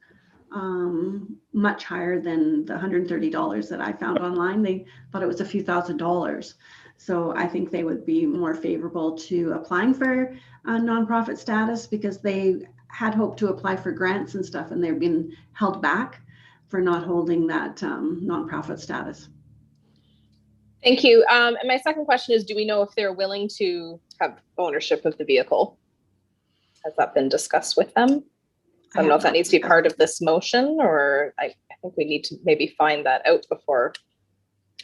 much higher than the $130 that I found online. They thought it was a few $1,000s. So I think they would be more favorable to applying for a nonprofit status, because they had hoped to apply for grants and stuff, and they've been held back for not holding that nonprofit status. Thank you. And my second question is, do we know if they're willing to have ownership of the vehicle? Has that been discussed with them? I don't know if that needs to be part of this motion, or I think we need to maybe find that out before.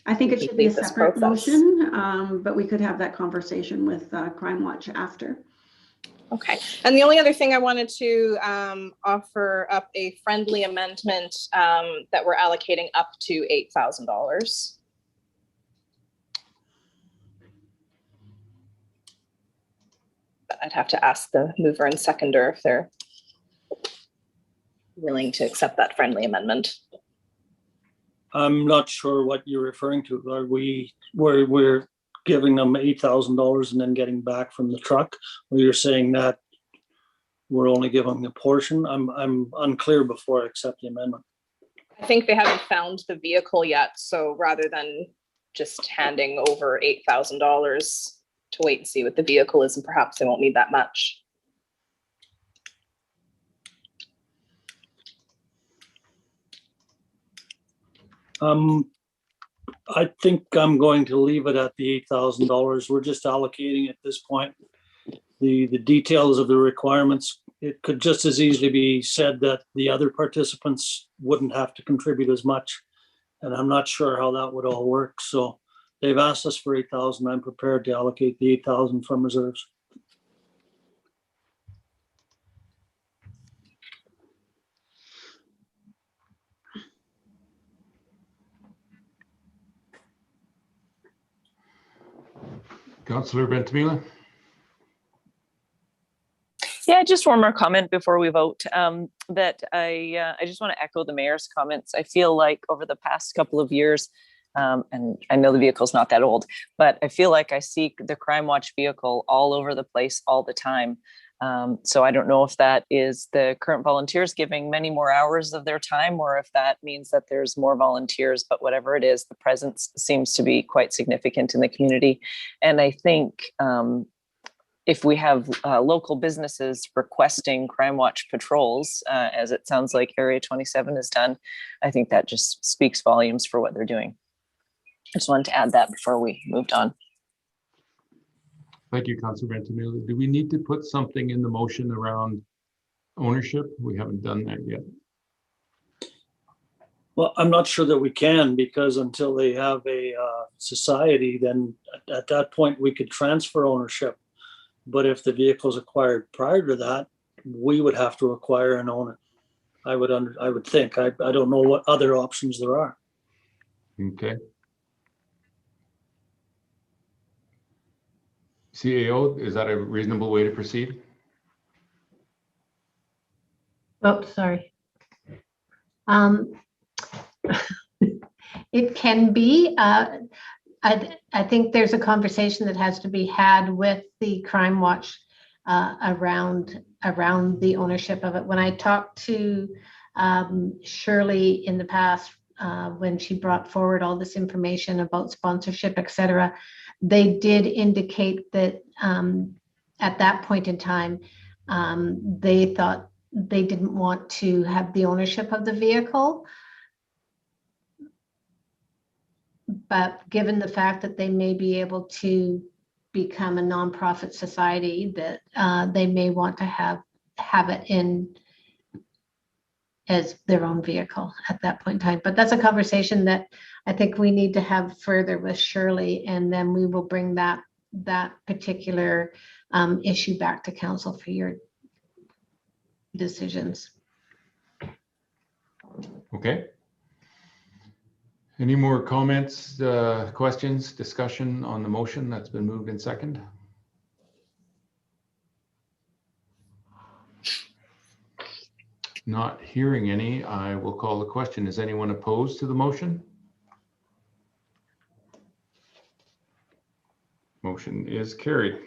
I think it should be a separate motion, but we could have that conversation with Crime Watch after. Okay. And the only other thing I wanted to offer up a friendly amendment that we're allocating up to $8,000. But I'd have to ask the mover and seconder if they're willing to accept that friendly amendment. I'm not sure what you're referring to. Are we're giving them $8,000 and then getting back from the truck, or you're saying that we're only giving a portion? I'm unclear before I accept the amendment. I think they haven't found the vehicle yet, so rather than just handing over $8,000, to wait and see what the vehicle is, and perhaps they won't need that much. I think I'm going to leave it at the $8,000. We're just allocating at this point the details of the requirements. It could just as easily be said that the other participants wouldn't have to contribute as much, and I'm not sure how that would all work. So they've asked us for $8,000. I'm prepared to allocate the $8,000 from reserves. Councillor Ventimiglia. Yeah, just one more comment before we vote. That I just want to echo the mayor's comments. I feel like over the past couple of years, and I know the vehicle's not that old, but I feel like I see the Crime Watch vehicle all over the place all the time. So I don't know if that is the current volunteers giving many more hours of their time, or if that means that there's more volunteers, but whatever it is, the presence seems to be quite significant in the community. And I think if we have local businesses requesting Crime Watch patrols, as it sounds like Area 27 has done, I think that just speaks volumes for what they're doing. I just wanted to add that before we moved on. Thank you, Councilor Ventimiglia. Do we need to put something in the motion around ownership? We haven't done that yet. Well, I'm not sure that we can, because until they have a society, then at that point we could transfer ownership. But if the vehicle is acquired prior to that, we would have to acquire and own it. I would think. I don't know what other options there are. Okay. CAO, is that a reasonable way to proceed? Oh, sorry. It can be. I think there's a conversation that has to be had with the Crime Watch around the ownership of it. When I talked to Shirley in the past, when she brought forward all this information about sponsorship, etc., they did indicate that at that point in time, they thought they didn't want to have the ownership of the vehicle. But given the fact that they may be able to become a nonprofit society, that they may want to have it in as their own vehicle at that point in time. But that's a conversation that I think we need to have further with Shirley, and then we will bring that particular issue back to council for your decisions. Okay. Any more comments, questions, discussion on the motion that's been moved in second? Not hearing any, I will call the question. Is anyone opposed to the motion? Motion is carried.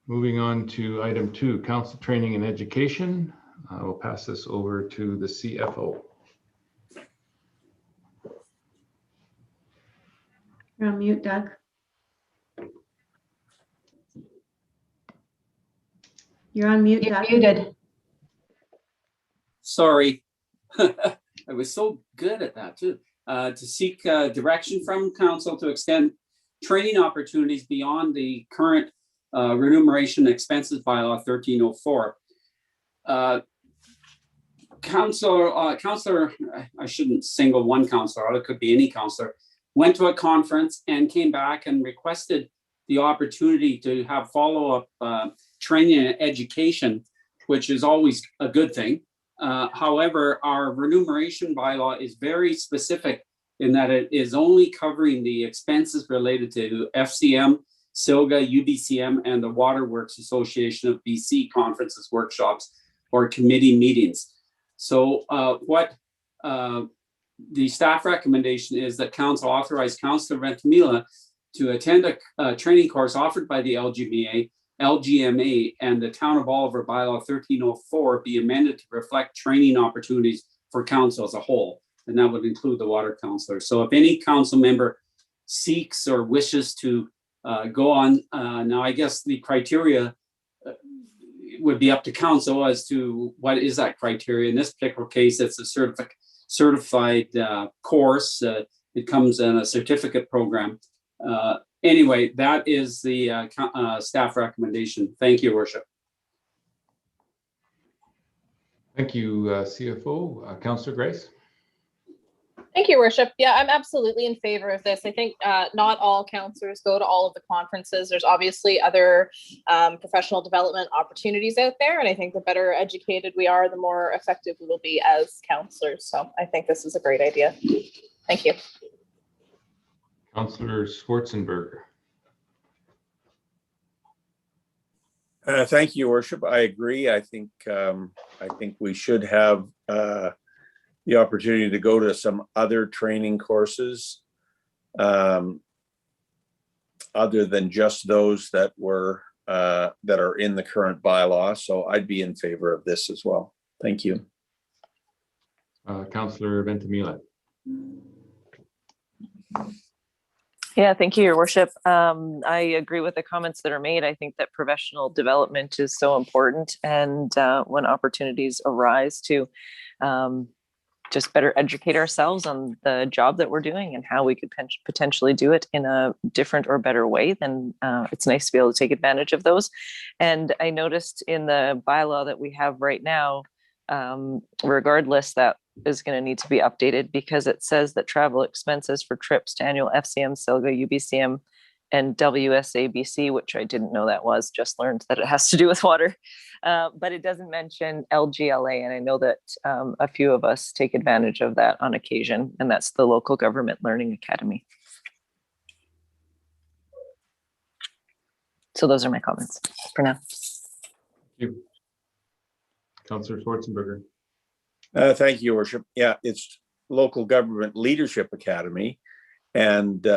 Moving on to item 2, council training and education. I will pass this over to the CFO. You're on mute, Doug. You're on mute, You're Doug. muted. Sorry. I was so good at that too. To seek direction from council to extend training opportunities beyond the current remuneration expenses bylaw 1304. Councillor, I shouldn't single one councillor out, it could be any councillor, went to a conference and came back and requested the opportunity to have follow-up training and education, which is always a good thing. However, our remuneration bylaw is very specific in that it is only covering the expenses related to FCM, SILGA, UBCM, and the Waterworks Association of BC conferences, workshops, or committee meetings. So what the staff recommendation is that council authorize Councillor Ventimiglia to attend a training course offered by the LGMA, and the Town of Oliver bylaw 1304 be amended to reflect training opportunities for council as a whole, and that would include the water councillor. So if any council member seeks or wishes to go on, now I guess the criteria would be up to council as to what is that criteria. In this particular case, it's a certified course. It comes in a certificate program. Anyway, that is the staff recommendation. Thank you, Worship. Thank you, CFO. Councillor Grace. Thank you, Worship. Yeah, I'm absolutely in favor of this. I think not all councillors go to all of the conferences. There's obviously other professional development opportunities out there. And I think the better educated we are, the more effective we will be as councillors. So I think this is a great idea. Thank you. Councillor Schwarzenberger. Thank you, Worship. I agree. I think we should have the opportunity to go to some other training courses other than just those that were that are in the current bylaw. So I'd be in favor of this as well. Thank you. Councillor Ventimiglia. Yeah, thank you, Your Worship. I agree with the comments that are made. I think that professional development is so important, and when opportunities arise to just better educate ourselves on the job that we're doing and how we could potentially do it in a different or better way, then it's nice to be able to take advantage of those. And I noticed in the bylaw that we have right now, regardless, that is going to need to be updated, because it says that travel expenses for trips to annual FCM, SILGA, UBCM, and WSABC, which I didn't know that was, just learned that it has to do with water. But it doesn't mention LGLA. And I know that a few of us take advantage of that on occasion, and that's the Local Government Learning Academy. So those are my comments for now. Thank you. Councillor Schwarzenberger. Thank you, Your Worship. Yeah, it's Local Government Leadership Academy. And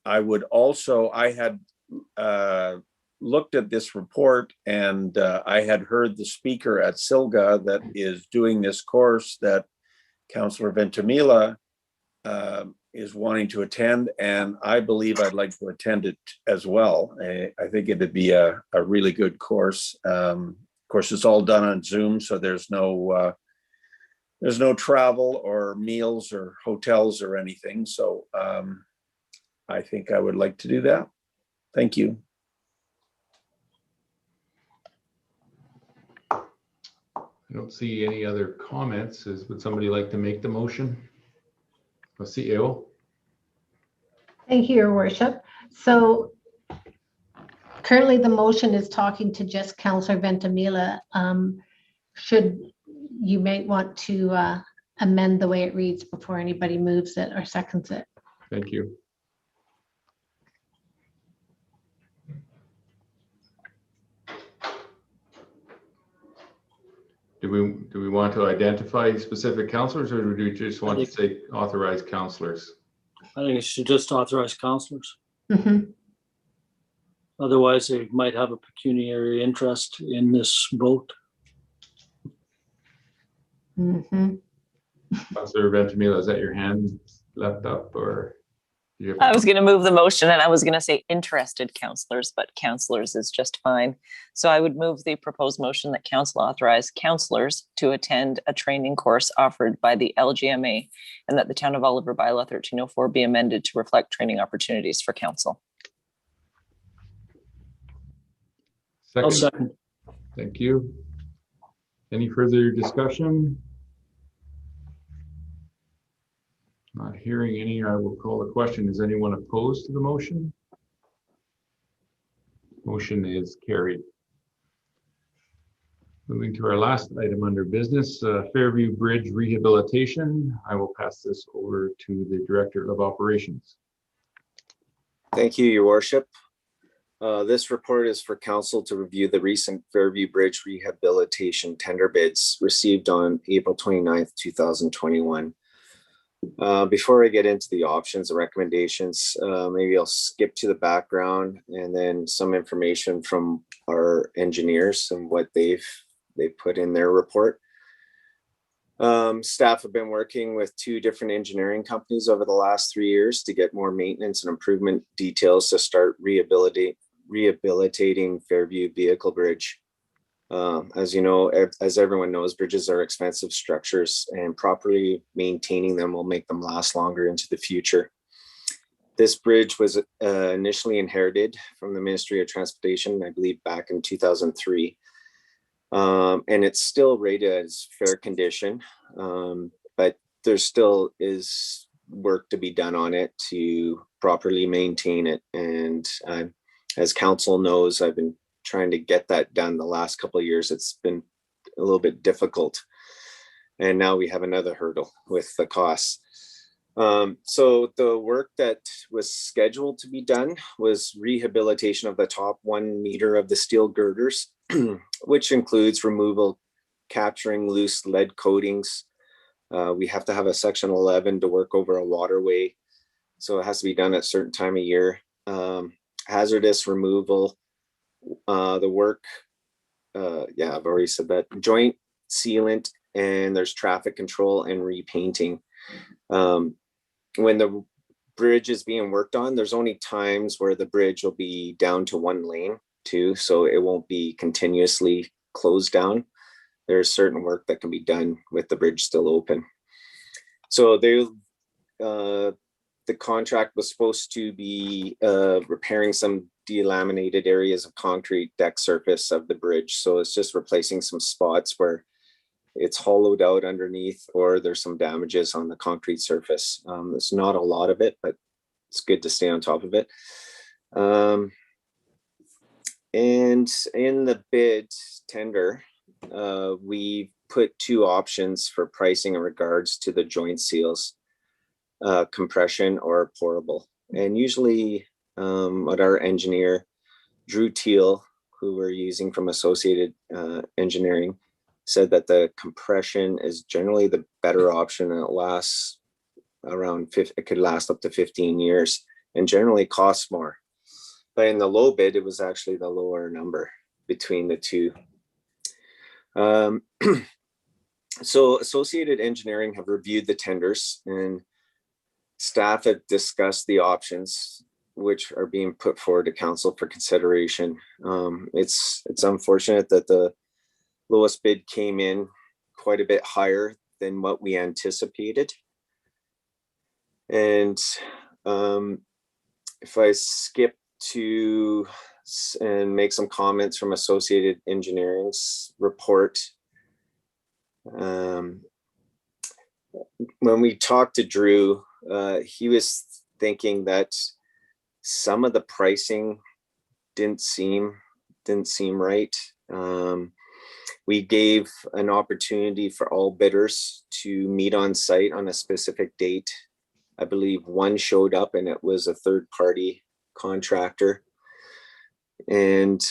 I had looked at this report, and I had heard the speaker at SILGA that is doing this course that Councillor Ventimiglia is wanting to attend, and I believe I'd like to attend it as well. I think it'd be a really good course. Of course, it's all done on Zoom, so there's no travel or meals or hotels or anything. So I think I would like to do that. Thank you. I don't see any other comments. Would somebody like to make the motion? CEO. Thank you, Your Worship. So currently the motion is talking to just Councillor Ventimiglia. You might want to amend the way it reads before anybody moves it or seconds it. Thank you. Do we want to identify specific councillors, or do we just want to say authorized councillors? I think it should just authorize councillors. Mm-hmm. Otherwise, they might have a pecuniary interest in this vote. Mm-hmm. Councillor Ventimiglia, is that your hand left up, or? I was going to move the motion, and I was going to say interested councillors, but councillors is just fine. So I would move the proposed motion that council authorize councillors to attend a training course offered by the LGMA, and that the Town of Oliver Bylaw 1304 be amended to reflect training opportunities for council. I'll second. Thank you. Any further discussion? Not hearing any, I will call the question. Is anyone opposed to the motion? Motion is carried. Moving to our last item under business, Fairview Bridge rehabilitation. I will pass this over to the Director of Operations. Thank you, Your Worship. This report is for council to review the recent Fairview Bridge rehabilitation tender bids received on April 29th, 2021. Before I get into the options and recommendations, maybe I'll skip to the background and then some information from our engineers and what they've put in their report. Staff have been working with 2 different engineering companies over the last 3 years to get more maintenance and improvement details to start rehabilitating Fairview Vehicle Bridge. As you know, as everyone knows, bridges are expensive structures, and properly maintaining them will make them last longer into the future. This bridge was initially inherited from the Ministry of Transportation, I believe back in 2003. And it's still rated as fair condition, but there still is work to be done on it to properly maintain it. And as council knows, I've been trying to get that done the last couple of years. It's been a little bit difficult, and now we have another hurdle with the costs. So the work that was scheduled to be done was rehabilitation of the top 1 meter of the steel girders, which includes removal, capturing loose lead coatings. We have to have a section 11 to work over a waterway, so it has to be done at a certain time of year. Hazardous removal. The work, I've already said that. Joint sealant, and there's traffic control and repainting. When the bridge is being worked on, there's only times where the bridge will be down to 1 lane too, so it won't be continuously closed down. there's certain work that can be done with the bridge still open. So the contract was supposed to be repairing some delaminated areas of concrete deck surface of the bridge. So it's just replacing some spots where it's hollowed out underneath, or there's some damages on the concrete surface. There's not a lot of it, but it's good to stay on top of it. And in the bid tender, we put two options for pricing in regards to the joint seals, compression or pourable. And usually what our engineer, Drew Teal, who we're using from Associated Engineering, said that the compression is generally the better option, and it lasts around it could last up to 15 years and generally costs more. But in the low bid, it was actually the lower number between the two. So Associated Engineering have reviewed the tenders, and staff have discussed the options which are being put forward to council for consideration. It's unfortunate that the lowest bid came in quite a bit higher than what we anticipated. And if I skip to and make some comments from Associated Engineering's report. When we talked to Drew, he was thinking that some of the pricing didn't seem right. We gave an opportunity for all bidders to meet on site on a specific date. I believe one showed up, and it was a third-party contractor. And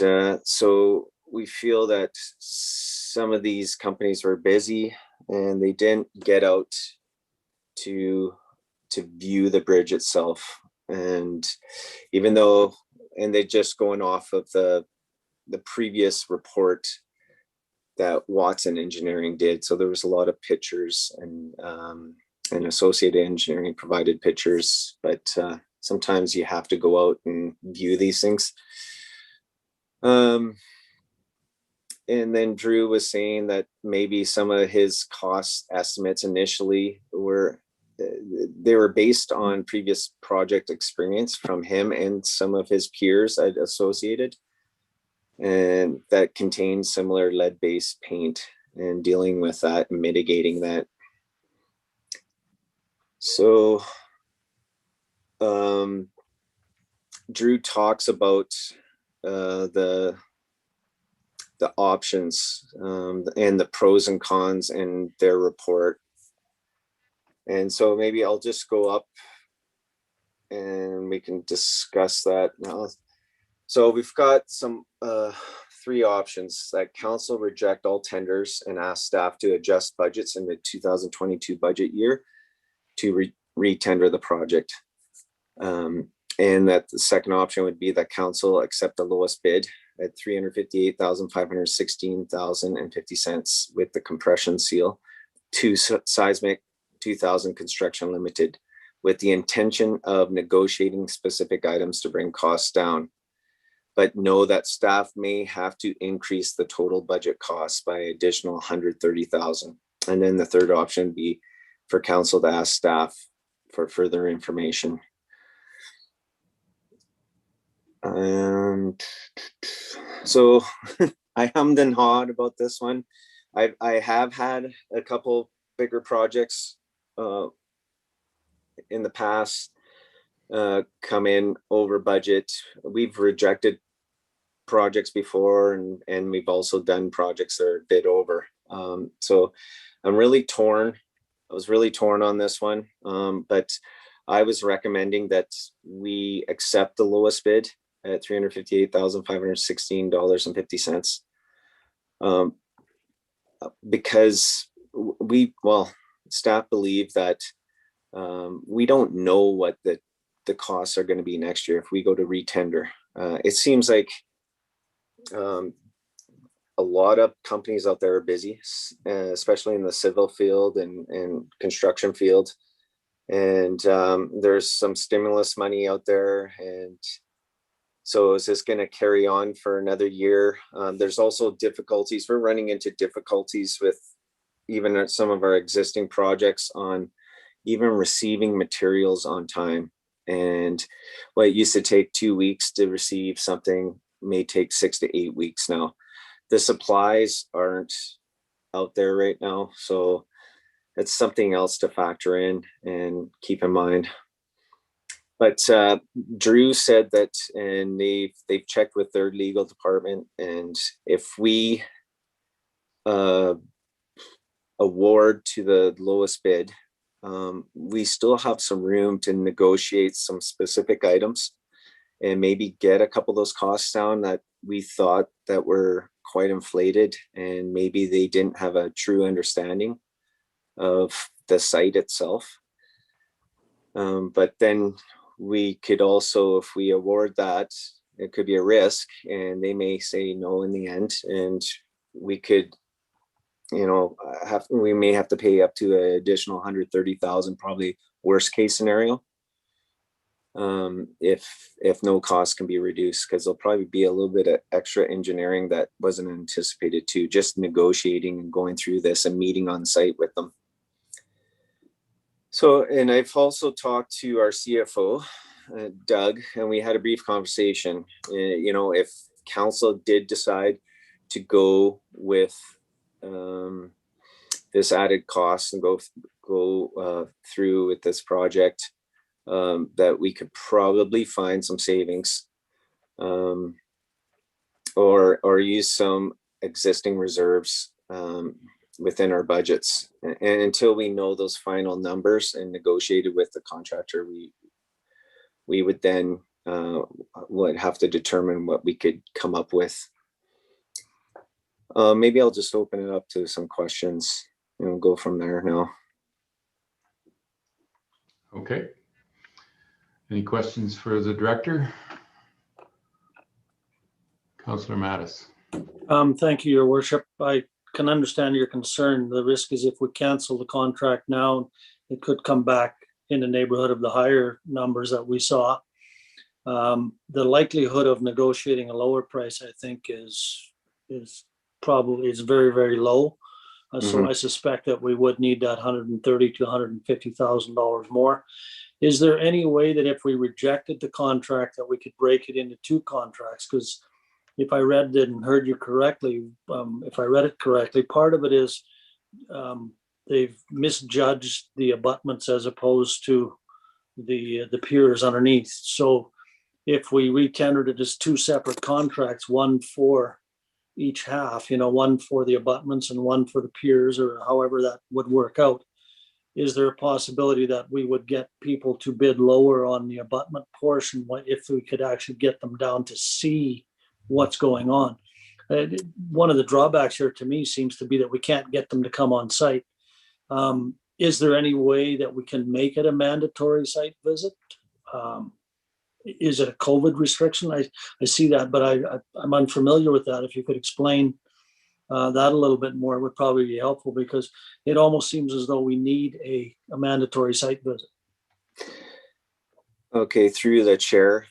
so we feel that some of these companies were busy and they didn't get out to view the bridge itself. And even though, and they're just going off of the previous report that Watson Engineering did. So there was a lot of pictures, and Associated Engineering provided pictures, but sometimes you have to go out and view these things. And then Drew was saying that maybe some of his cost estimates initially were based on previous project experience from him and some of his peers at Associated, and that contains similar lead-based paint, and dealing with that and mitigating that. So Drew talks about the options and the pros and cons in their report. And so maybe I'll just go up and we can discuss that now. So we've got some three options: that council reject all tenders and ask staff to adjust budgets in the 2022 budget year to re-tender the project. And that the second option would be that council accept the lowest bid at $358,516.50 with the compression seal to Seismic 2000 Construction Limited, with the intention of negotiating specific items to bring costs down, but know that staff may have to increase the total budget costs by additional $130,000. And then the third option would be for council to ask staff for further information. And so I hummed and hawed about this one. I have had a couple bigger projects in the past come in over budget. We've rejected projects before, and we've also done projects that are a bit over. So I'm really torn. I was really torn on this one, but I was recommending that we accept the lowest bid at $358,516.50, because staff believe that we don't know what the costs are going to be next year if we go to re-tender. It seems like a lot of companies out there are busy, especially in the civil field and construction field. And there's some stimulus money out there. And So is this going to carry on for another year? There's also difficulties. We're running into difficulties with even some of our existing projects on even receiving materials on time. And what used to take 2 weeks to receive something may take 6 to 8 weeks now. The supplies aren't out there right now, so it's something else to factor in and keep in mind. But Drew said that, and they've checked with their legal department, and if we award to the lowest bid, we still have some room to negotiate some specific items and maybe get a couple of those costs down that we thought that were quite inflated, and maybe they didn't have a true understanding of the site itself. But then we could also, if we award that, it could be a risk and they may say no in the end, and we could, we may have to pay up to an additional 130,000, probably worst case scenario. If no cost can be reduced, because there'll probably be a little bit of extra engineering that wasn't anticipated to just negotiating and going through this and meeting on site with them. So, and I've also talked to our CFO, Doug, and we had a brief conversation. If council did decide to go with this added cost and go through with this project, that we could probably find some savings, or use some existing reserves within our budgets. And until we know those final numbers and negotiated with the contractor, we would then would have to determine what we could come up with. Maybe I'll just open it up to some questions and go from there now. Okay. Any questions for the director? Councillor Mattis. Thank you, Your Worship. I can understand your concern. The risk is if we cancel the contract now, it could come back in the neighborhood of the higher numbers that we saw. The likelihood of negotiating a lower price, I think, is very, very low. So I suspect that we would need that $130,000 to $150,000 more. Is there any way that if we rejected the contract that we could break it into two contracts? Because if I read it and heard you correctly, part of it is they've misjudged the abutments as opposed to the piers underneath. So if we retendered it as two separate contracts, one for each half, one for the abutments and one for the piers, or however that would work out, is there a possibility that we would get people to bid lower on the abutment portion if we could actually get them down to see what's going on? One of the drawbacks here to me seems to be that we can't get them to come on site. Is there any way that we can make it a mandatory site visit? Is it a COVID restriction? I see that, but I'm unfamiliar with that. If you could explain that a little bit more, would probably be helpful, because it almost seems as though we need a mandatory site visit. Okay, through the chair.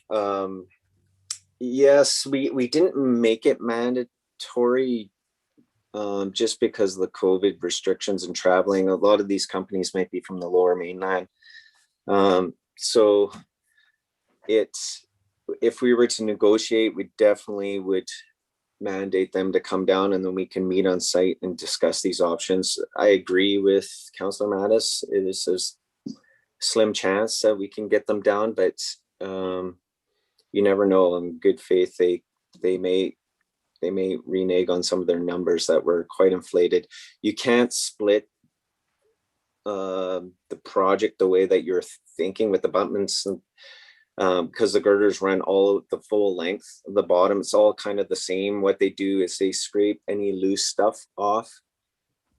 Yes, we didn't make it mandatory just because of the COVID restrictions and traveling. A lot of these companies might be from the Lower Mainland. So if we were to negotiate, we definitely would mandate them to come down, and then we can meet on site and discuss these options. I agree with Councillor Mattis. It is a slim chance that we can get them down, but you never know. In good faith, they may renege on some of their numbers that were quite inflated. You can't split the project the way that you're thinking with abutments, because the girders run all the full length of the bottom. It's all kind of the same. What they do is they scrape any loose stuff off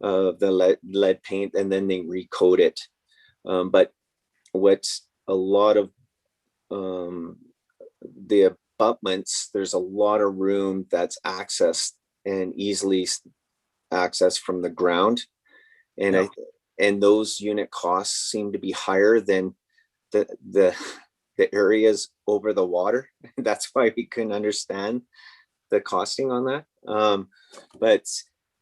the lead paint, and then they recoat it. But what's a lot of the abutments, there's a lot of room that's accessed and easily accessed from the ground, and and those unit costs seem to be higher than the the areas over the water. That's why we couldn't understand the costing on that. But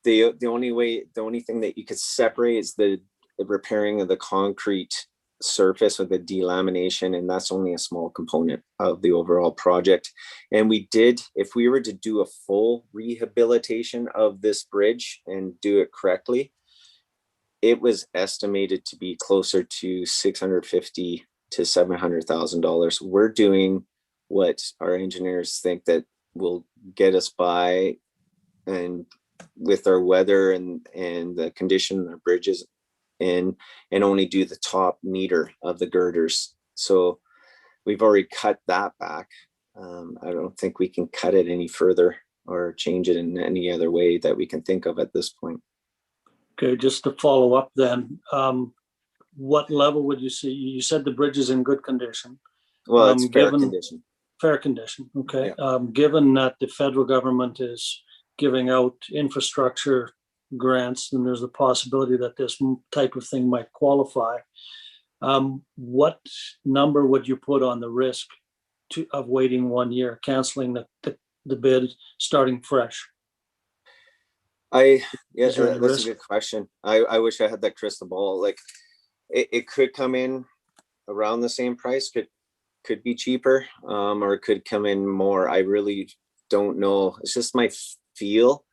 the only thing that you could separate is the repairing of the concrete surface with the delamination, and that's only a small component of the overall project. And we did, if we were to do a full rehabilitation of this bridge and do it correctly, it was estimated to be closer to $650,000 to $700,000. We're doing what our engineers think that will get us by, and with our weather and the condition of the bridges, and only do the top meter of the girders. So we've already cut that back. I don't think we can cut it any further or change it in any other way that we can think of at this point. Okay, just to follow up then, what level would you see? You said the bridge is in good condition. Well, it's fair condition. Fair condition, okay. Yeah. Given that the federal government is giving out infrastructure grants, and there's a possibility that this type of thing might qualify, what number would you put on the risk of waiting 1 year, canceling the bid, starting fresh? That's a good question. I wish I had that crystal ball. Like it could come in around the same price, could be cheaper, or it could come in more. I really don't know. It's just my feel.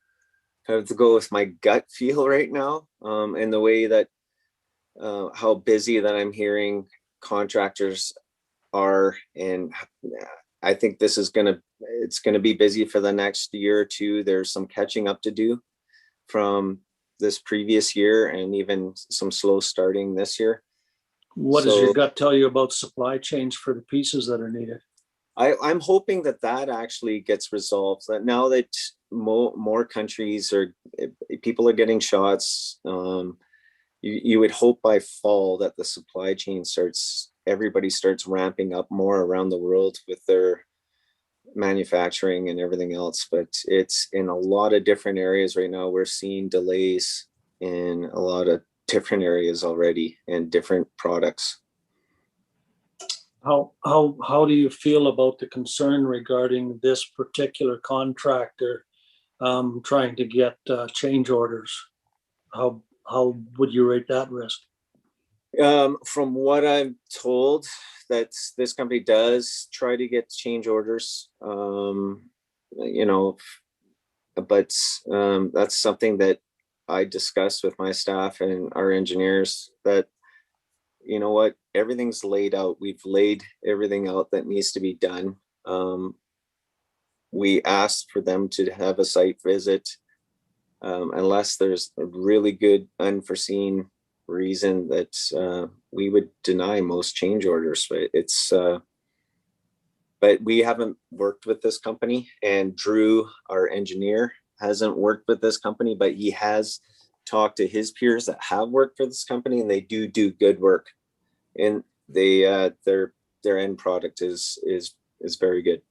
I have to go with my gut feel right now, and the way that how busy that I'm hearing contractors are, and I think this is it's gonna be busy for the next year or two. There's some catching up to do from this previous year, and even some slow starting this year. What does your gut tell you about supply chains for the pieces that are needed? I'm hoping that actually gets resolved. That now that more countries people are getting shots, you would hope by fall that the supply chain everybody starts ramping up more around the world with their manufacturing and everything else. But it's in a lot of different areas right now. We're seeing delays in a lot of different areas already, and different products. How do you feel about the concern regarding this particular contractor trying to get change orders? How would you rate that risk? From what I'm told, that this company does try to get change orders, but that's something that I discussed with my staff and our engineers, that you know what, everything's laid out. We've laid everything out that needs to be done. We asked for them to have a site visit, unless there's a really good unforeseen reason that we would deny most change orders. But we haven't worked with this company, and Drew, our engineer, hasn't worked with this company, but he has talked to his peers that have worked for this company, and they do good work, and their end product is very good.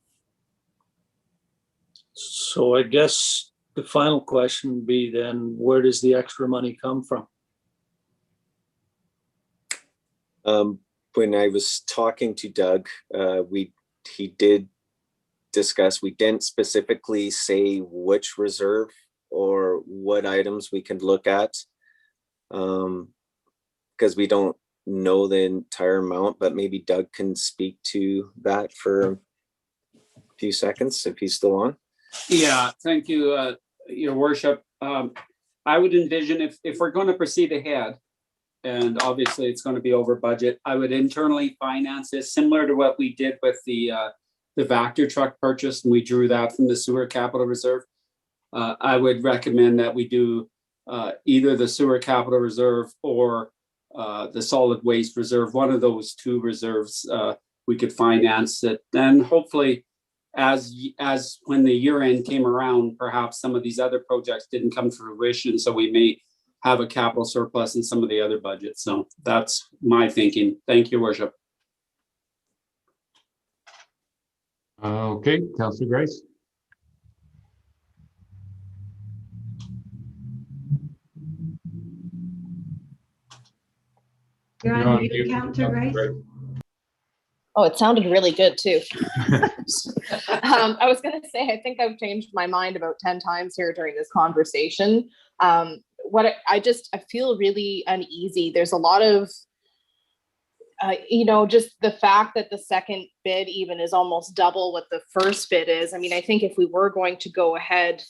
So I guess the final question would be then, where does the extra money come from? When I was talking to Doug, he did discuss, we didn't specifically say which reserve or what items we can look at, because we don't know the entire amount, but maybe Doug can speak to that for a few seconds if he's still on. Yeah, thank you, Your Worship. I would envision if we're going to proceed ahead, and obviously it's going to be over budget, I would internally finance this, similar to what we did with the Vector truck purchase, and we drew that from the sewer capital reserve. I would recommend that we do either the sewer capital reserve or the solid waste reserve. One of those two reserves, we could finance it. Then hopefully, as when the year end came around, perhaps some of these other projects didn't come to fruition, so we may have a capital surplus in some of the other budgets. So that's my thinking. Thank you, Worship. Okay, Councillor Grice. You're on mute, Councillor Grice. Oh, it sounded really good too. I was going to say, I think I've changed my mind about 10 times here during this conversation. I feel really uneasy. There's a lot of, just the fact that the second bid even is almost double what the first bid is. I mean, I think if we were going to go ahead,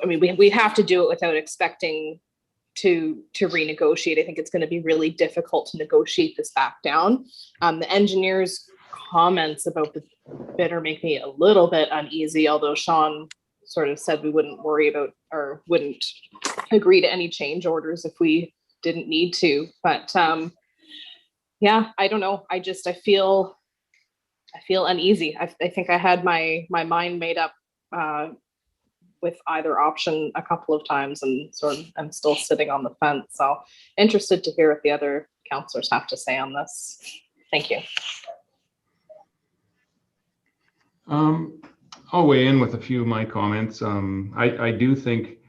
we have to do it without expecting to renegotiate. I think it's going to be really difficult to negotiate this back down. The engineer's comments about the bidder make me a little bit uneasy, although Sean sort of said we wouldn't worry about or wouldn't agree to any change orders if we didn't need to. But yeah, I don't know. I feel uneasy. I think I had my mind made up with either option a couple of times, and sort of I'm still sitting on the fence. So interested to hear what the other councillors have to say on this. Thank you. I'll weigh in with a few of my comments. I do think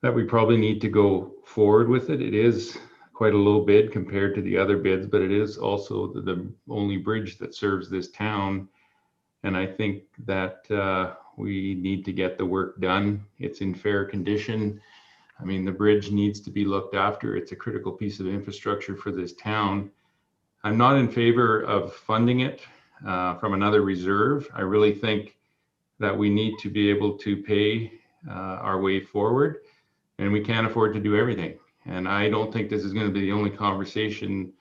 that we probably need to go forward with it. It is quite a low bid compared to the other bids, but it is also the only bridge that serves this town. And I think that we need to get the work done. It's in fair condition. I mean, the bridge needs to be looked after. It's a critical piece of infrastructure for this town. I'm not in favor of funding it from another reserve. I really think that we need to be able to pay our way forward, and we can't afford to do everything. And I don't think this is going to be the only conversation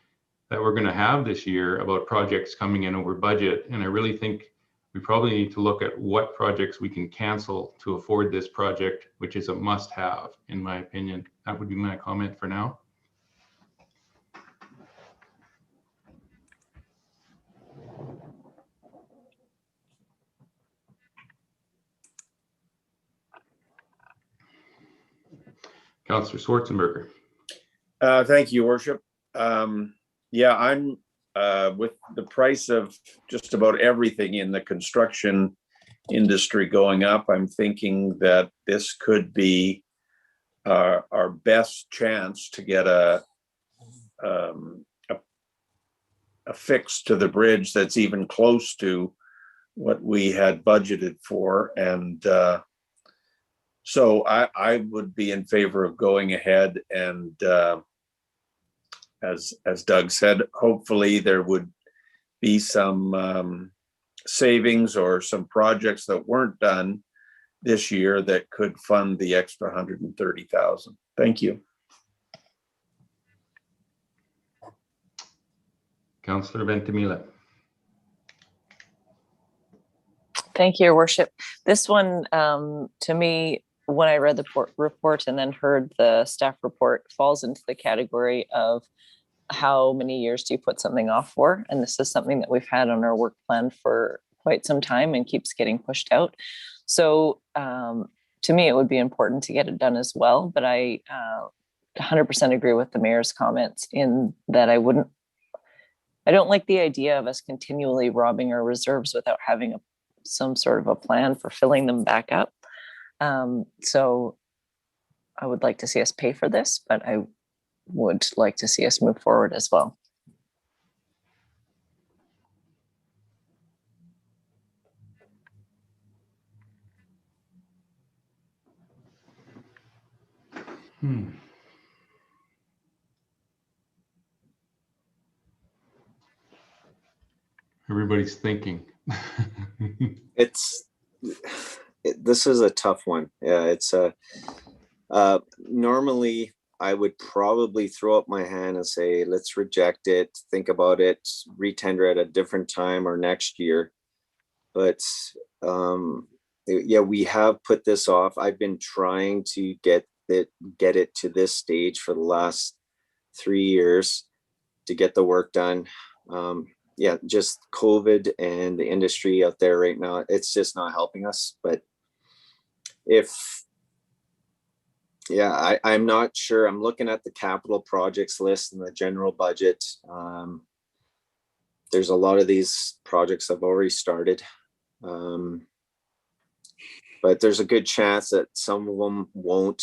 that we're going to have this year about projects coming in over budget. And I really think we probably need to look at what projects we can cancel to afford this project, which is a must-have, in my opinion. That would be my comment for now. Councillor Schwarzenberger. Thank you, Worship. Yeah, I'm with the price of just about everything in the construction industry going up. I'm thinking that this could be our best chance to get a fix to the bridge that's even close to what we had budgeted for. And so I would be in favor of going ahead, and as Doug said, hopefully there would be some savings or some projects that weren't done this year that could fund the extra 130,000. Thank you. Councillor Ventimiglia. Thank you, Your Worship. This one, to me, when I read the report and then heard the staff report, falls into the category of how many years do you put something off for? And this is something that we've had on our work plan for quite some time and keeps getting pushed out. So to me, it would be important to get it done as well. But I 100% agree with the mayor's comments in that I don't like the idea of us continually robbing our reserves without having some sort of a plan for filling them back up. So I would like to see us pay for this, but I would like to see us move forward as well. Everybody's thinking. This is a tough one. Yeah, it's normally I would probably throw up my hand and say, let's reject it, think about it, retender at a different time or next year. But yeah, we have put this off. I've been trying to get it to this stage for the last 3 years to get the work done. Yeah, just COVID and the industry out there right now, it's just not helping us. But I'm not sure. I'm looking at the capital projects list and the general budget. There's a lot of these projects I've already started. But there's a good chance that some of them won't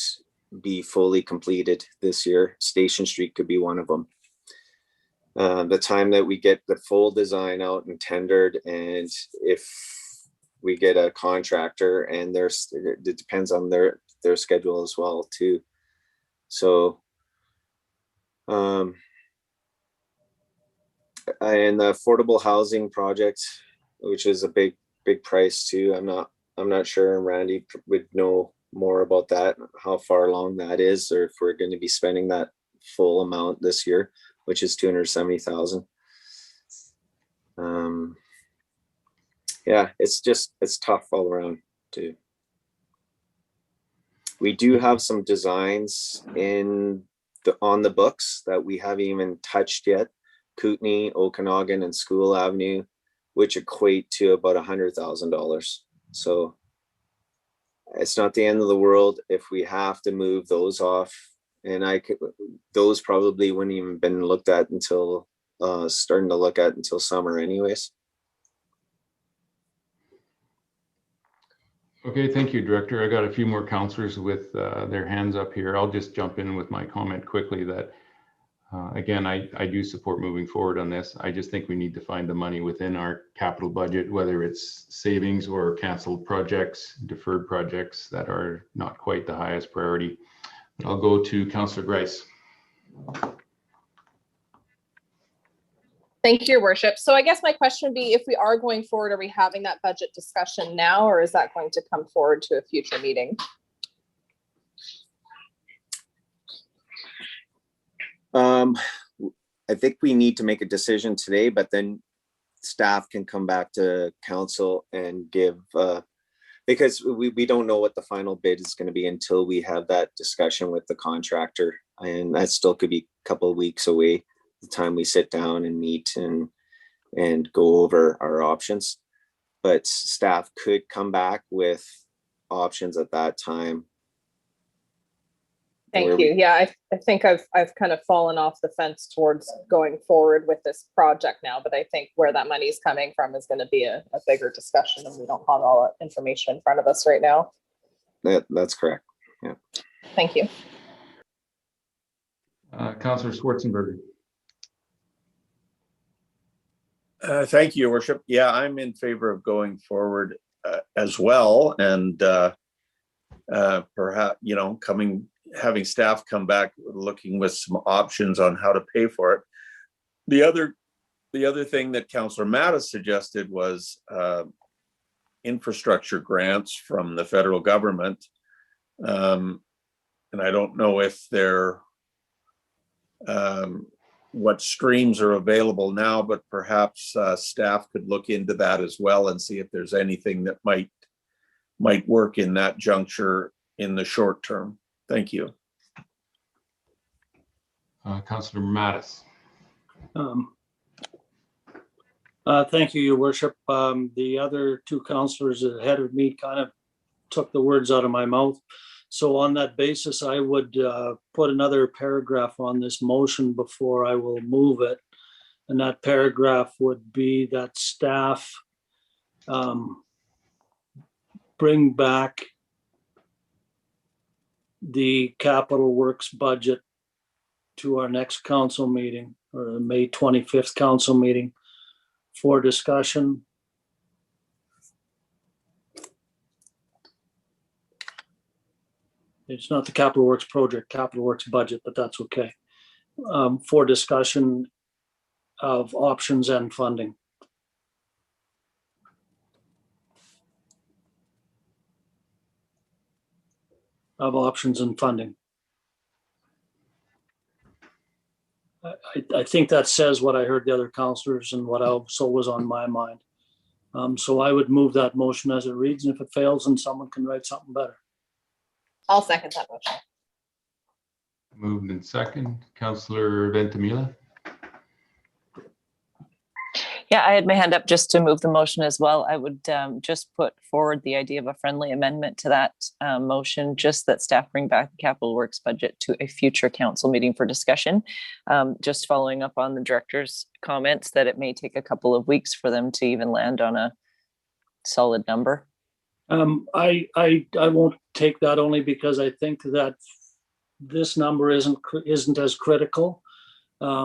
be fully completed this year. Station Street could be one of them. the time that we get the full design out and tendered, and if we get a contractor, and it depends on their schedule as well too. So and the affordable housing project, which is a big price too. I'm not sure, Randy would know more about that, how far along that is, or if we're going to be spending that full amount this year, which is 270,000. Yeah, it's tough all around too. We do have some designs on the books that we haven't even touched yet. Kootenai, Okanagan, and School Avenue, which equate to about $100,000. So it's not the end of the world if we have to move those off. And those probably wouldn't even been looked at until starting to look at until summer anyways. Okay, thank you, Director. I got a few more councillors with their hands up here. I'll just jump in with my comment quickly that, again, I do support moving forward on this. I just think we need to find the money within our capital budget, whether it's savings or canceled projects, deferred projects that are not quite the highest priority. I'll go to Councillor Grice. Thank you, Your Worship. So I guess my question would be, if we are going forward, are we having that budget discussion now, or is that going to come forward to a future meeting? I think we need to make a decision today, but then staff can come back to council and give, because we don't know what the final bid is going to be until we have that discussion with the contractor. And that still could be a couple of weeks away, the time we sit down and meet and go over our options. But staff could come back with options at that time. Thank you. Yeah, I think I've kind of fallen off the fence towards going forward with this project now, but I think where that money is coming from is going to be a bigger discussion, and we don't have all that information in front of us right now. That's correct. Yeah. Thank you. Councillor Schwarzenberger. Thank you, Your Worship. Yeah, I'm in favor of going forward as well, and perhaps, having staff come back looking with some options on how to pay for it. The other thing that Councillor Mattis suggested was infrastructure grants from the federal government, and I don't know if they're what streams are available now, but perhaps staff could look into that as well and see if there's anything that might work in that juncture in the short term. Thank you. Councillor Mattis. Thank you, Your Worship. The other two councillors ahead of me kind of took the words out of my mouth. So on that basis, I would put another paragraph on this motion before I will move it. And that paragraph would be that staff bring back the capital works budget to our next council meeting, or the May 25th council meeting, for discussion. It's not the capital works project, capital works budget, but that's okay. For discussion of options and funding. Of options and funding. I think that says what I heard the other councillors and what also was on my mind. So I would move that motion as it reads, and if it fails, then someone can write something better. I'll second that motion. Moved in second. Councillor Ventimiglia. Yeah, I had my hand up just to move the motion as well. I would just put forward the idea of a friendly amendment to that motion, just that staff bring back the capital works budget to a future council meeting for discussion. Just following up on the director's comments that it may take a couple of weeks for them to even land on a solid number. I won't take that, only because I think that this number isn't as critical.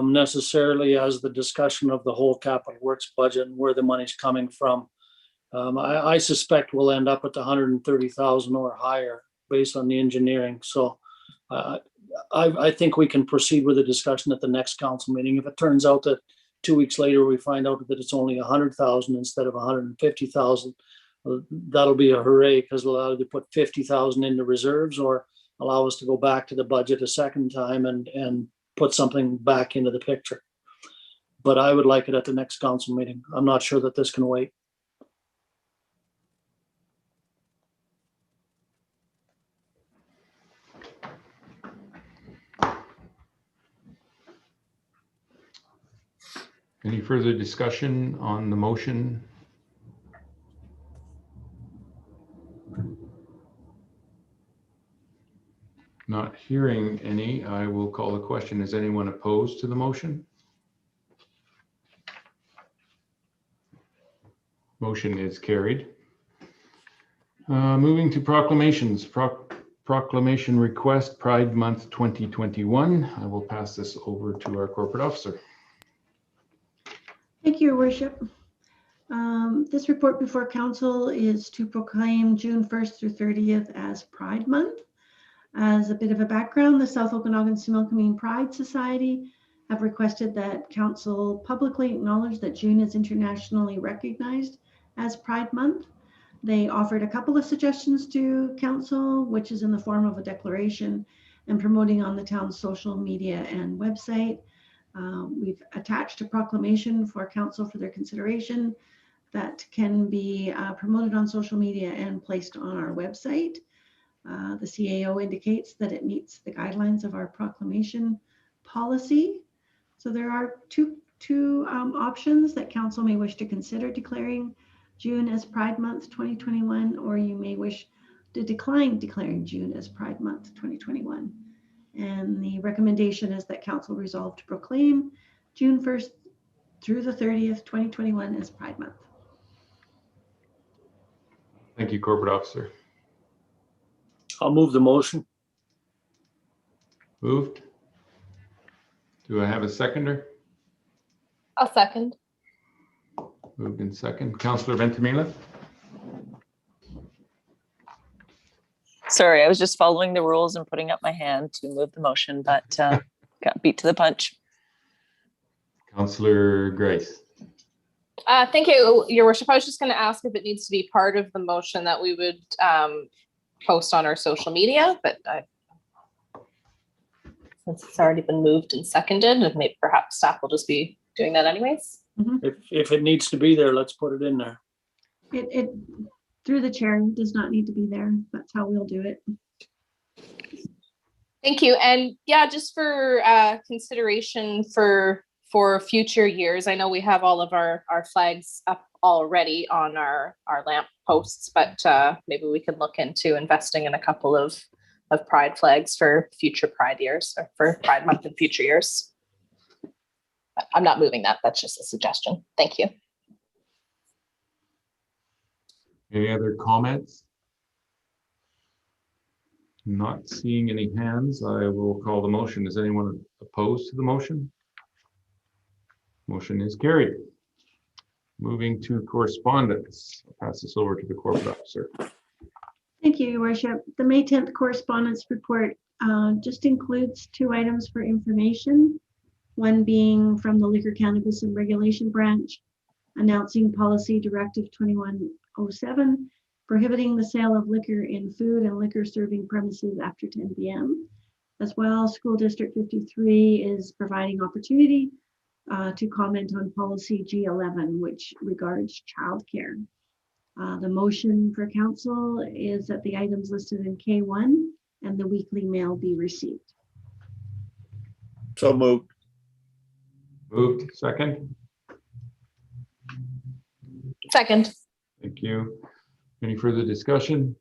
necessarily as the discussion of the whole capital works budget and where the money's coming from. I suspect we'll end up at the 130,000 or higher based on the engineering. So I think we can proceed with the discussion at the next council meeting. If it turns out that 2 weeks later we find out that it's only 100,000 instead of 150,000, that'll be a hooray, because we'll either put 50,000 into reserves or allow us to go back to the budget a second time and put something back into the picture. But I would like it at the next council meeting. I'm not sure that this can wait. Any further discussion on the motion? Not hearing any, I will call the question. Is anyone opposed to the motion? Motion is carried. Moving to proclamations. Proclamation request Pride Month 2021. I will pass this over to our corporate officer. Thank you, Your Worship. This report before council is to proclaim June 1st through 30th as Pride Month. As a bit of a background, the South Okanagan-Similkameen Pride Society have requested that council publicly acknowledge that June is internationally recognized as Pride Month. They offered a couple of suggestions to council, which is in the form of a declaration and promoting on the town's social media and website. We've attached a proclamation for council for their consideration that can be promoted on social media and placed on our website. The CAO indicates that it meets the guidelines of our proclamation policy. So there are two options that council may wish to consider declaring June as Pride Month 2021, or you may wish to decline declaring June as Pride Month 2021. And the recommendation is that council resolve to proclaim June 1st through the 30th, 2021 as Pride Month. Thank you, corporate officer. I'll move the motion. Moved. Do I have a seconder? I'll second. Moved in second. Councillor Ventimiglia? Sorry, I was just following the rules and putting up my hand to move the motion, but got beat to the punch. Councillor Grace? Thank you, Your Worship. I was just going to ask if it needs to be part of the motion that we would post on our social media, but since it's already been moved and seconded, and maybe perhaps staff will just be doing that anyways. If it needs to be there, let's put it in there. It through the chair does not need to be there. That's how we'll do it. Thank you. And yeah, just for consideration for future years, I know we have all of our flags up already on our lamp posts, but maybe we can look into investing in a couple of Pride flags for future Pride years, or for Pride Month in future years. I'm not moving that. That's just a suggestion. Thank you. Any other comments? Not seeing any hands, I will call the motion. Is anyone opposed to the motion? Motion is carried. Moving to correspondence. I'll pass this over to the corporate officer. Thank you, Your Worship. The May 10th correspondence report just includes 2 items for information. One being from the Liquor, Cannabis and Regulation Branch, announcing Policy Directive 2107, prohibiting the sale of liquor in food and liquor serving premises after 10 p.m. As well, School District 53 is providing opportunity to comment on Policy G11, which regards childcare. The motion for council is that the items listed in K1 and the weekly mail be received. So moved. Moved, second. Second. Thank you. Any further discussion?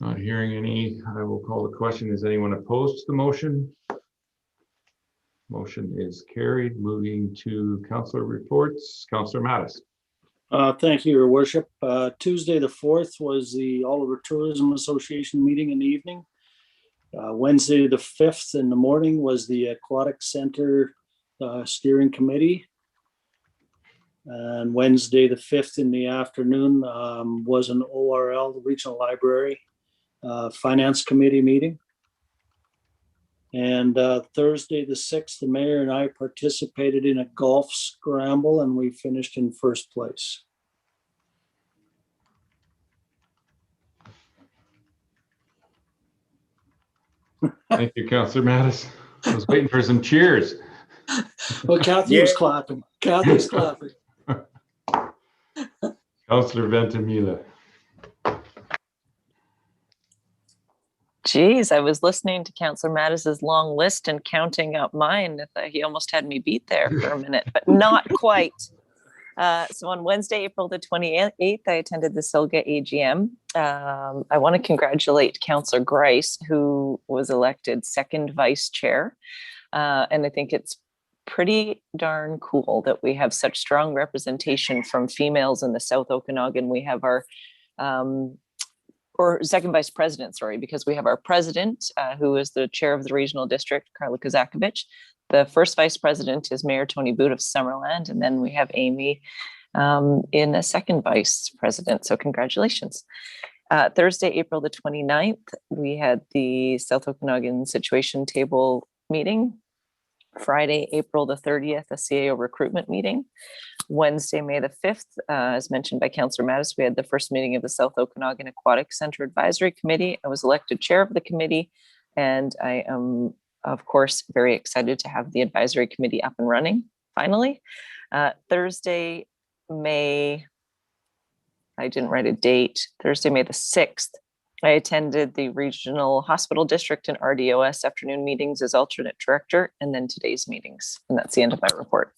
Not hearing any, I will call the question. Is anyone opposed to the motion? Motion is carried. Moving to councillor reports. Councillor Mattis. Thank you, Your Worship. Tuesday the 4th was the Oliver Tourism Association meeting in the evening. Wednesday, the 5th in the morning was the Aquatic Center Steering Committee. And Wednesday, the 5th in the afternoon was an ORL, the Regional Library Finance Committee meeting. And Thursday, the 6th, the mayor and I participated in a golf scramble and we finished in first place. Thank you, Councillor Mattis. I was waiting for some cheers. Well, Kathy was clapping. Kathy's clapping. Councillor Ventimiglia. Geez, I was listening to Councillor Mattis's long list and counting up mine. He almost had me beat there for a minute, but not quite. So on Wednesday, April the 28th, I attended the SILGA AGM. I want to congratulate Councillor Grice, who was elected second vice chair. And I think it's pretty darn cool that we have such strong representation from females in the South Okanagan. We have our or second vice president, sorry, because we have our president, who is the chair of the regional district, Carla Kozakovich. The first vice president is Mayor Tony Boot of Summerland. And then we have Amy in a second vice president. So congratulations. Thursday, April the 29th, we had the South Okanagan Situation Table meeting. Friday, April the 30th, a CAO recruitment meeting. Wednesday, May the 5th, as mentioned by Councillor Mattis, we had the first meeting of the South Okanagan Aquatic Center Advisory Committee. I was elected chair of the committee, and I am, of course, very excited to have the advisory committee up and running, finally. Thursday, May, I didn't write a date, Thursday, May the 6th, I attended the Regional Hospital District and RDOS afternoon meetings as alternate director, and then today's meetings. And that's the end of my report.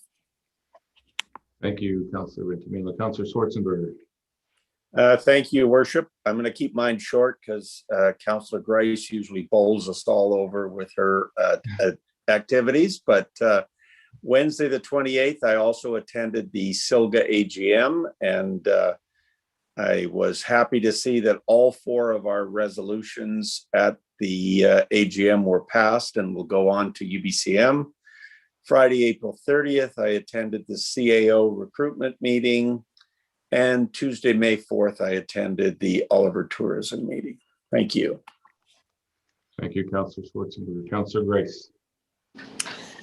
Thank you, Councillor Ventimiglia. Councillor Schwarzenberger. Thank you, Worship. I'm going to keep mine short because Councillor Grice usually bowls us all over with her activities. But Wednesday, the 28th, I also attended the SILGA AGM, and I was happy to see that all 4 of our resolutions at the AGM were passed and will go on to UBCM. Friday, April 30th, I attended the CAO recruitment meeting. And Tuesday, May 4th, I attended the Oliver Tourism meeting. Thank you. Thank you, Councillor Schwarzenberger. Councillor Grice.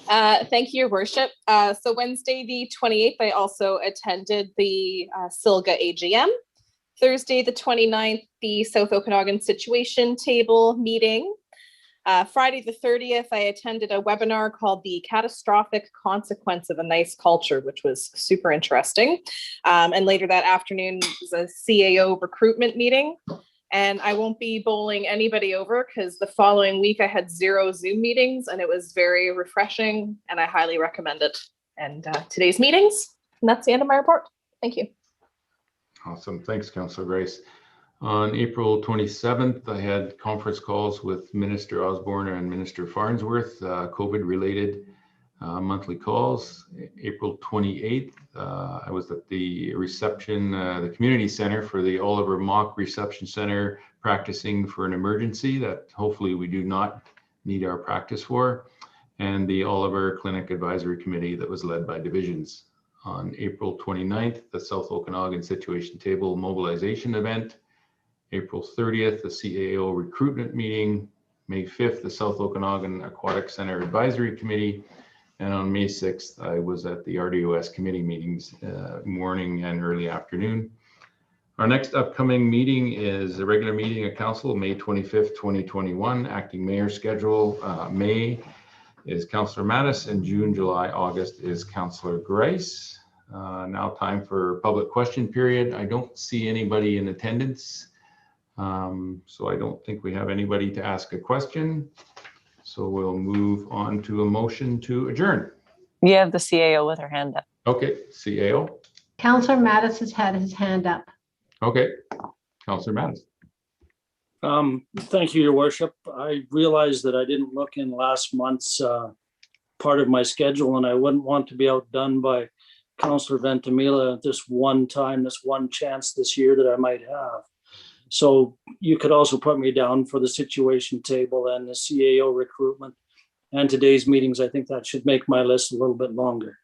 Thank you, Your Worship. So Wednesday, the 28th, I also attended the SILGA AGM. Thursday, the 29th, the South Okanagan Situation Table meeting. Friday, the 30th, I attended a webinar called The Catastrophic Consequence of a Nice Culture, which was super interesting. And later that afternoon was a CAO recruitment meeting. And I won't be bowling anybody over because the following week I had 0 Zoom meetings and it was very refreshing and I highly recommend it. And today's meetings, and that's the end of my report. Thank you. Awesome. Thanks, Councillor Grice. On April 27th, I had conference calls with Minister Osborne and Minister Farnsworth, COVID-related monthly calls. April 28th, I was at the reception, the community center for the Oliver Mock Reception Center, practicing for an emergency that hopefully we do not need our practice for, and the Oliver Clinic Advisory Committee that was led by divisions. On April 29th, the South Okanagan Situation Table mobilization event. April 30th, the CAO recruitment meeting. May 5th, the South Okanagan Aquatic Center Advisory Committee. And on May 6th, I was at the RDOS committee meetings, morning and early afternoon. Our next upcoming meeting is a regular meeting of council, May 25th, 2021, acting mayor schedule. May is Councillor Mattis, and June, July, August is Councillor Grice. Now time for public question period. I don't see anybody in attendance. So I don't think we have anybody to ask a question. So we'll move on to a motion to adjourn. You have the CAO with her hand up. Okay, CAO. Councillor Mattis has had his hand up. Okay, Councillor Mattis. Thank you, Your Worship. I realized that I didn't look in last month's part of my schedule, and I wouldn't want to be outdone by Councillor Ventimiglia at this one time, this one chance this year that I might have. So you could also put me down for the situation table and the CAO recruitment and today's meetings. I think that should make my list a little bit longer.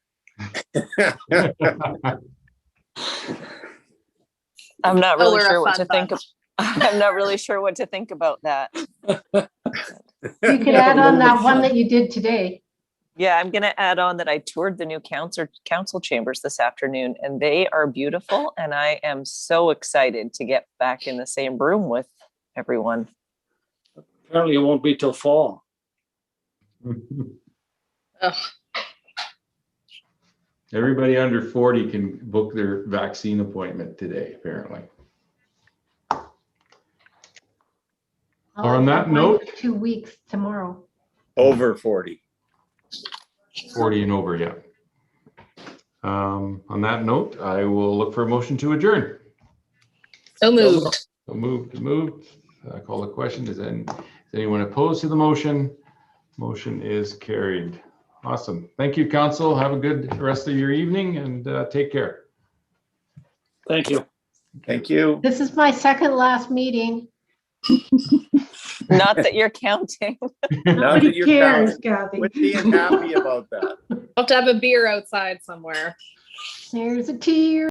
I'm not Oh, really we're a sure what to fun think of. bunch. I'm not really sure what to think about that. You could add on that one that you did today. Yeah, I'm going to add on that I toured the new council chambers this afternoon, and they are beautiful. And I am so excited to get back in the same room with everyone. Apparently it won't be till fall. Ugh. Everybody under 40 can book their vaccine appointment today, apparently. Or on that note, 2 weeks tomorrow. Over 40. 40 and over, yeah. On that note, I will look for a motion to adjourn. So moved. So moved. I call the question. Is anyone opposed to the motion? Motion is carried. Awesome. Thank you, council. Have a good rest of your evening and take care. Thank you. Thank you. This is my second last meeting. Not that you're counting. Nobody cares, Kathy. Quit being happy about that. I'll have to have a beer outside somewhere. There's a tear.